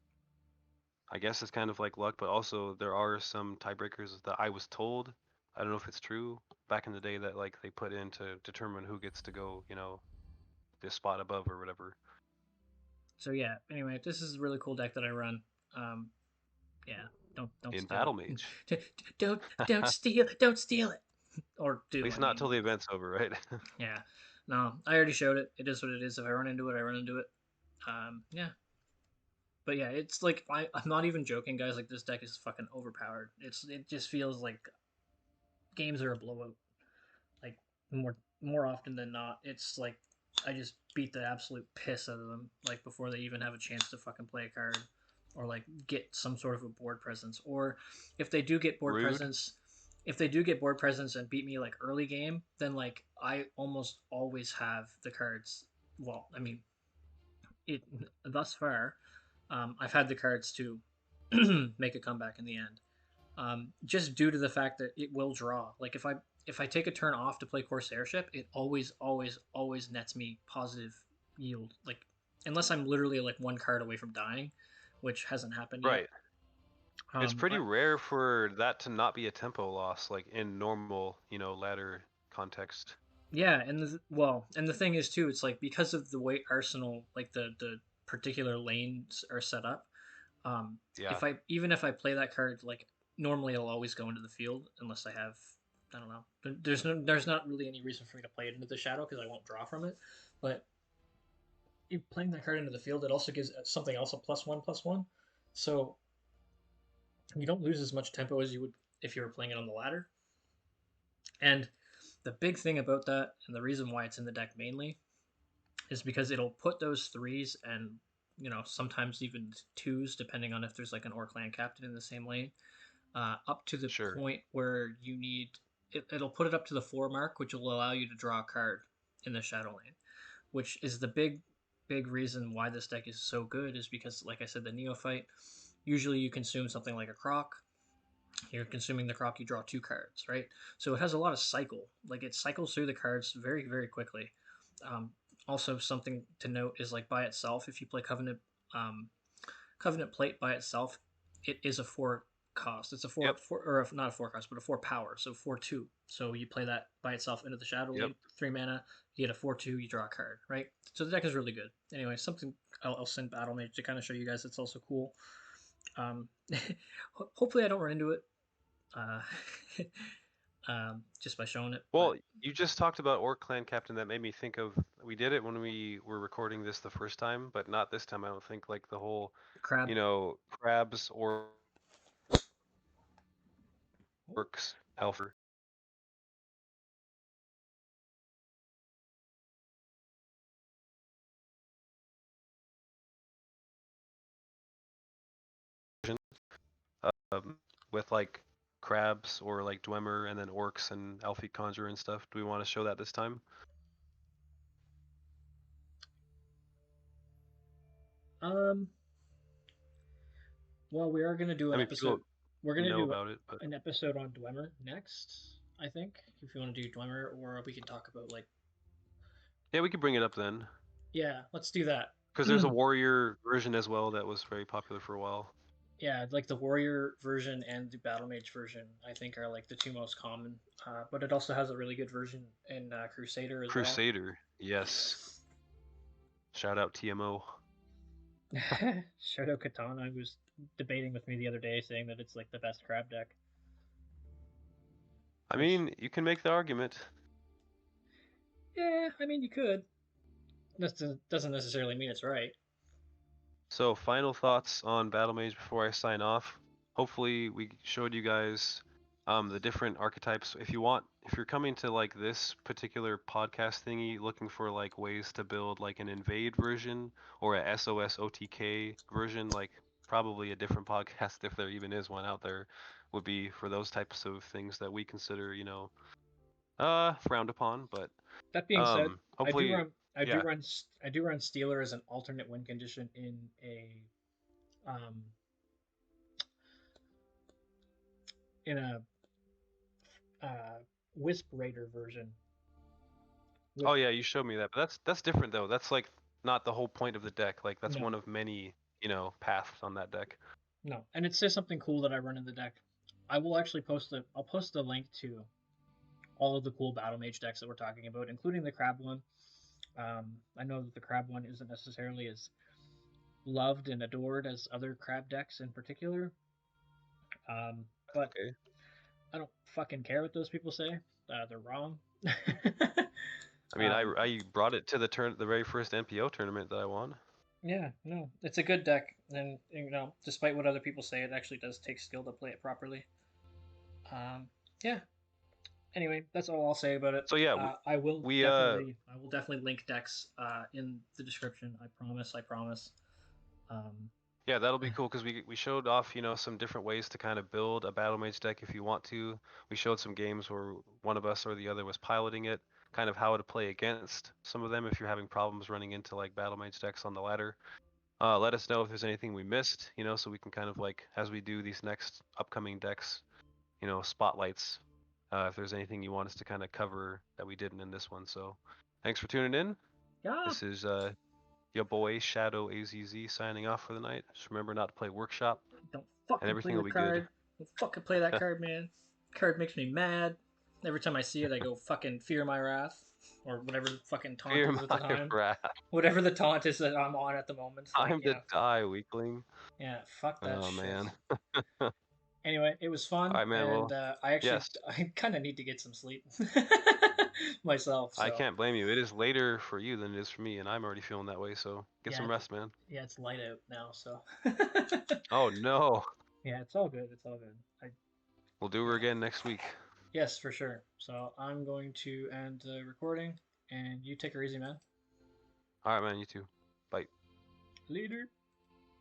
Speaker 1: I guess it's kind of like luck, but also there are some tiebreakers that I was told. I don't know if it's true back in the day that like they put in to determine who gets to go, this spot above or whatever.
Speaker 2: So yeah. Anyway, this is a really cool deck that I run. Um, yeah. Don't
Speaker 1: In
Speaker 2: steal
Speaker 1: Battlemage.
Speaker 2: it. Don't steal it. Or
Speaker 1: At
Speaker 2: do,
Speaker 1: least
Speaker 2: I
Speaker 1: not
Speaker 2: mean.
Speaker 1: till the event's over, right?
Speaker 2: Yeah. No, I already showed it. It is what it is. If I run into it, I run into it. Yeah. But yeah, it's like I'm not even joking, guys. Like this deck is fucking overpowered. It just feels like games are a blowout. Like more often than not, it's like I just beat the absolute piss out of them. Like before they even have a chance to fucking play a card, or like get some sort of a board presence. Or if they do get board
Speaker 1: Rude.
Speaker 2: presence, if they do get board presence and beat me like early game, then like I almost always have the cards. Well, I mean, it thus far, I've had the cards to make a comeback in the end. Just due to the fact that it will draw. Like if I take a turn off to play Corsair Ship, it always nets me positive yield. Like unless I'm literally like one card away from dying, which hasn't happened yet.
Speaker 1: Right. It's pretty
Speaker 2: I,
Speaker 1: rare for that to not be a tempo loss, like in normal, ladder context.
Speaker 2: yeah, and the thing is too, it's like because of the way Arsenal, like the particular lanes are set up.
Speaker 1: Yeah.
Speaker 2: If I even if I play that card, like normally I'll always go into the field unless I have, I don't know. There's not really any reason for me to play it into the shadow because I won't draw from it. But if playing that card into the field, it also gives something else a +1/+1, so you don't lose as much tempo as you would if you were playing it on the ladder. And the big thing about that, and the reason why it's in the deck mainly, is because it'll put those threes and sometimes even twos, depending on if there's like an Orc land captain in the same lane, up to the
Speaker 1: Sure.
Speaker 2: point where you need it'll put it up to the 4 mark, which will allow you to draw a card in the shadow lane, which is the big reason why this deck is so good, is because like I said, the neophyte, usually you consume something like a croc. You're consuming the croc, you draw 2 cards, right? So it has a lot of cycle. Like it cycles through the cards very, very quickly. Um, Also, something to note is like by itself, if you play Covenant Plate by itself, it is a 4 cost. It's a
Speaker 1: Yep.
Speaker 2: or not a 4 cost, but a 4 power. So 4/2. So you play that by itself into the Shadow
Speaker 1: Yep.
Speaker 2: Lane, 3 mana. You get a 4/2. You draw a card, right? So the deck is really good. Anyway, something I'll send Battlemage to kind of show you guys. It's also cool. Um, hopefully I don't run into it. Uh, just by showing it.
Speaker 1: Well, you just talked about Orc Clan Captain. That made me think of, we did it when we were recording this the first time, but not this time. I don't think, like the whole,
Speaker 2: Crab.
Speaker 1: crabs or orcs, elf. With like crabs or like Dwemer and then orcs and Elfie Conjurer and stuff. Do we want to show that this time?
Speaker 2: Um. Well, we are gonna do
Speaker 1: I
Speaker 2: an
Speaker 1: mean,
Speaker 2: episode.
Speaker 1: people
Speaker 2: We're gonna
Speaker 1: know
Speaker 2: do
Speaker 1: about it, but
Speaker 2: an episode on Dwemer next. I think if you want to do Dwemer, or we can talk about like,
Speaker 1: yeah, we could bring it up then.
Speaker 2: yeah, let's do that.
Speaker 1: Because there's a warrior version as well that was very popular for a while.
Speaker 2: Yeah, like the warrior version and the battle mage version, I think are like the 2 most common. But it also has a really good version in Crusader as well.
Speaker 1: Crusader, yes. Shout out TMO.
Speaker 2: Shadow Katana was debating with me the other day, saying that it's like the best crab deck.
Speaker 1: I mean, you can make the argument.
Speaker 2: Yeah, I mean you could. That doesn't necessarily mean it's right.
Speaker 1: So, final thoughts on Battlemage before I sign off. Hopefully, we showed you guys the different archetypes. If you're coming to like this particular podcast thingy, looking for like ways to build like an invade version or a SOS OTK version, like probably a different podcast if there even is one out there, would be for those types of things that we consider, frowned upon. But
Speaker 2: That being said,
Speaker 1: hopefully,
Speaker 2: I do
Speaker 1: yeah.
Speaker 2: run I do run Stealer as an alternate win condition um in a Wisp Raider version. With,
Speaker 1: Oh yeah, you showed me that, but that's different though. That's like not the whole point of the deck. Like that's
Speaker 2: no,
Speaker 1: one of many, paths on that deck.
Speaker 2: no, and it says something cool that I run in the deck. I will actually I'll post a link to all of the cool Battlemage decks that we're talking about, including the Crab one. I know that the Crab one isn't necessarily as loved and adored as other Crab decks in particular. But
Speaker 1: Okay.
Speaker 2: I don't fucking care what those people say. They're wrong.
Speaker 1: I mean, I brought it to the very first NPO tournament that I won.
Speaker 2: Yeah, no, it's a good deck, and despite what other people say, it actually does take skill to play it properly. Yeah. Anyway, that's all I'll say about it.
Speaker 1: So yeah,
Speaker 2: I will
Speaker 1: we
Speaker 2: definitely link decks in the description. I promise. I promise.
Speaker 1: yeah, that'll be cool because we showed off, some different ways to kind of build a Battlemage deck if you want to. We showed some games where one of us or the other was piloting it, kind of how to play against some of them if you're having problems running into like Battlemage decks on the ladder. Let us know if there's anything we missed, so we can kind of like, as we do these next upcoming decks, spotlights, if there's anything you want us to kind of cover that we didn't in this one. So thanks for tuning in.
Speaker 2: Yeah.
Speaker 1: This is your boy Shadow AZZ signing off for the night. Just remember not to play Workshop,
Speaker 2: Don't
Speaker 1: and
Speaker 2: fucking
Speaker 1: everything
Speaker 2: play
Speaker 1: will
Speaker 2: the
Speaker 1: be
Speaker 2: card.
Speaker 1: good.
Speaker 2: Don't fucking play that card, man. Card makes me mad. Every time I see it, I go fucking fear my wrath, or whatever the fucking taunt
Speaker 1: Fear
Speaker 2: is at the
Speaker 1: my
Speaker 2: time.
Speaker 1: wrath.
Speaker 2: Whatever the taunt is that I'm on at the moment. Like,
Speaker 1: Time to die, weakling.
Speaker 2: yeah, fuck that
Speaker 1: Oh
Speaker 2: shit.
Speaker 1: man.
Speaker 2: Anyway, it was fun,
Speaker 1: All right, man.
Speaker 2: and
Speaker 1: Well,
Speaker 2: I
Speaker 1: yes,
Speaker 2: kind of need to get some sleep myself.
Speaker 1: I
Speaker 2: So
Speaker 1: can't blame you. It is later for you than it is for me, and I'm already feeling that way. So get
Speaker 2: yeah,
Speaker 1: some rest, man.
Speaker 2: it's light out now. So
Speaker 1: Oh no.
Speaker 2: yeah, it's all good. It's all good.
Speaker 1: We'll do her again next week.
Speaker 2: Yes, for sure. So I'm going to end the recording, and you take her easy, man.
Speaker 1: All right, man. You too. Bye.
Speaker 2: Later.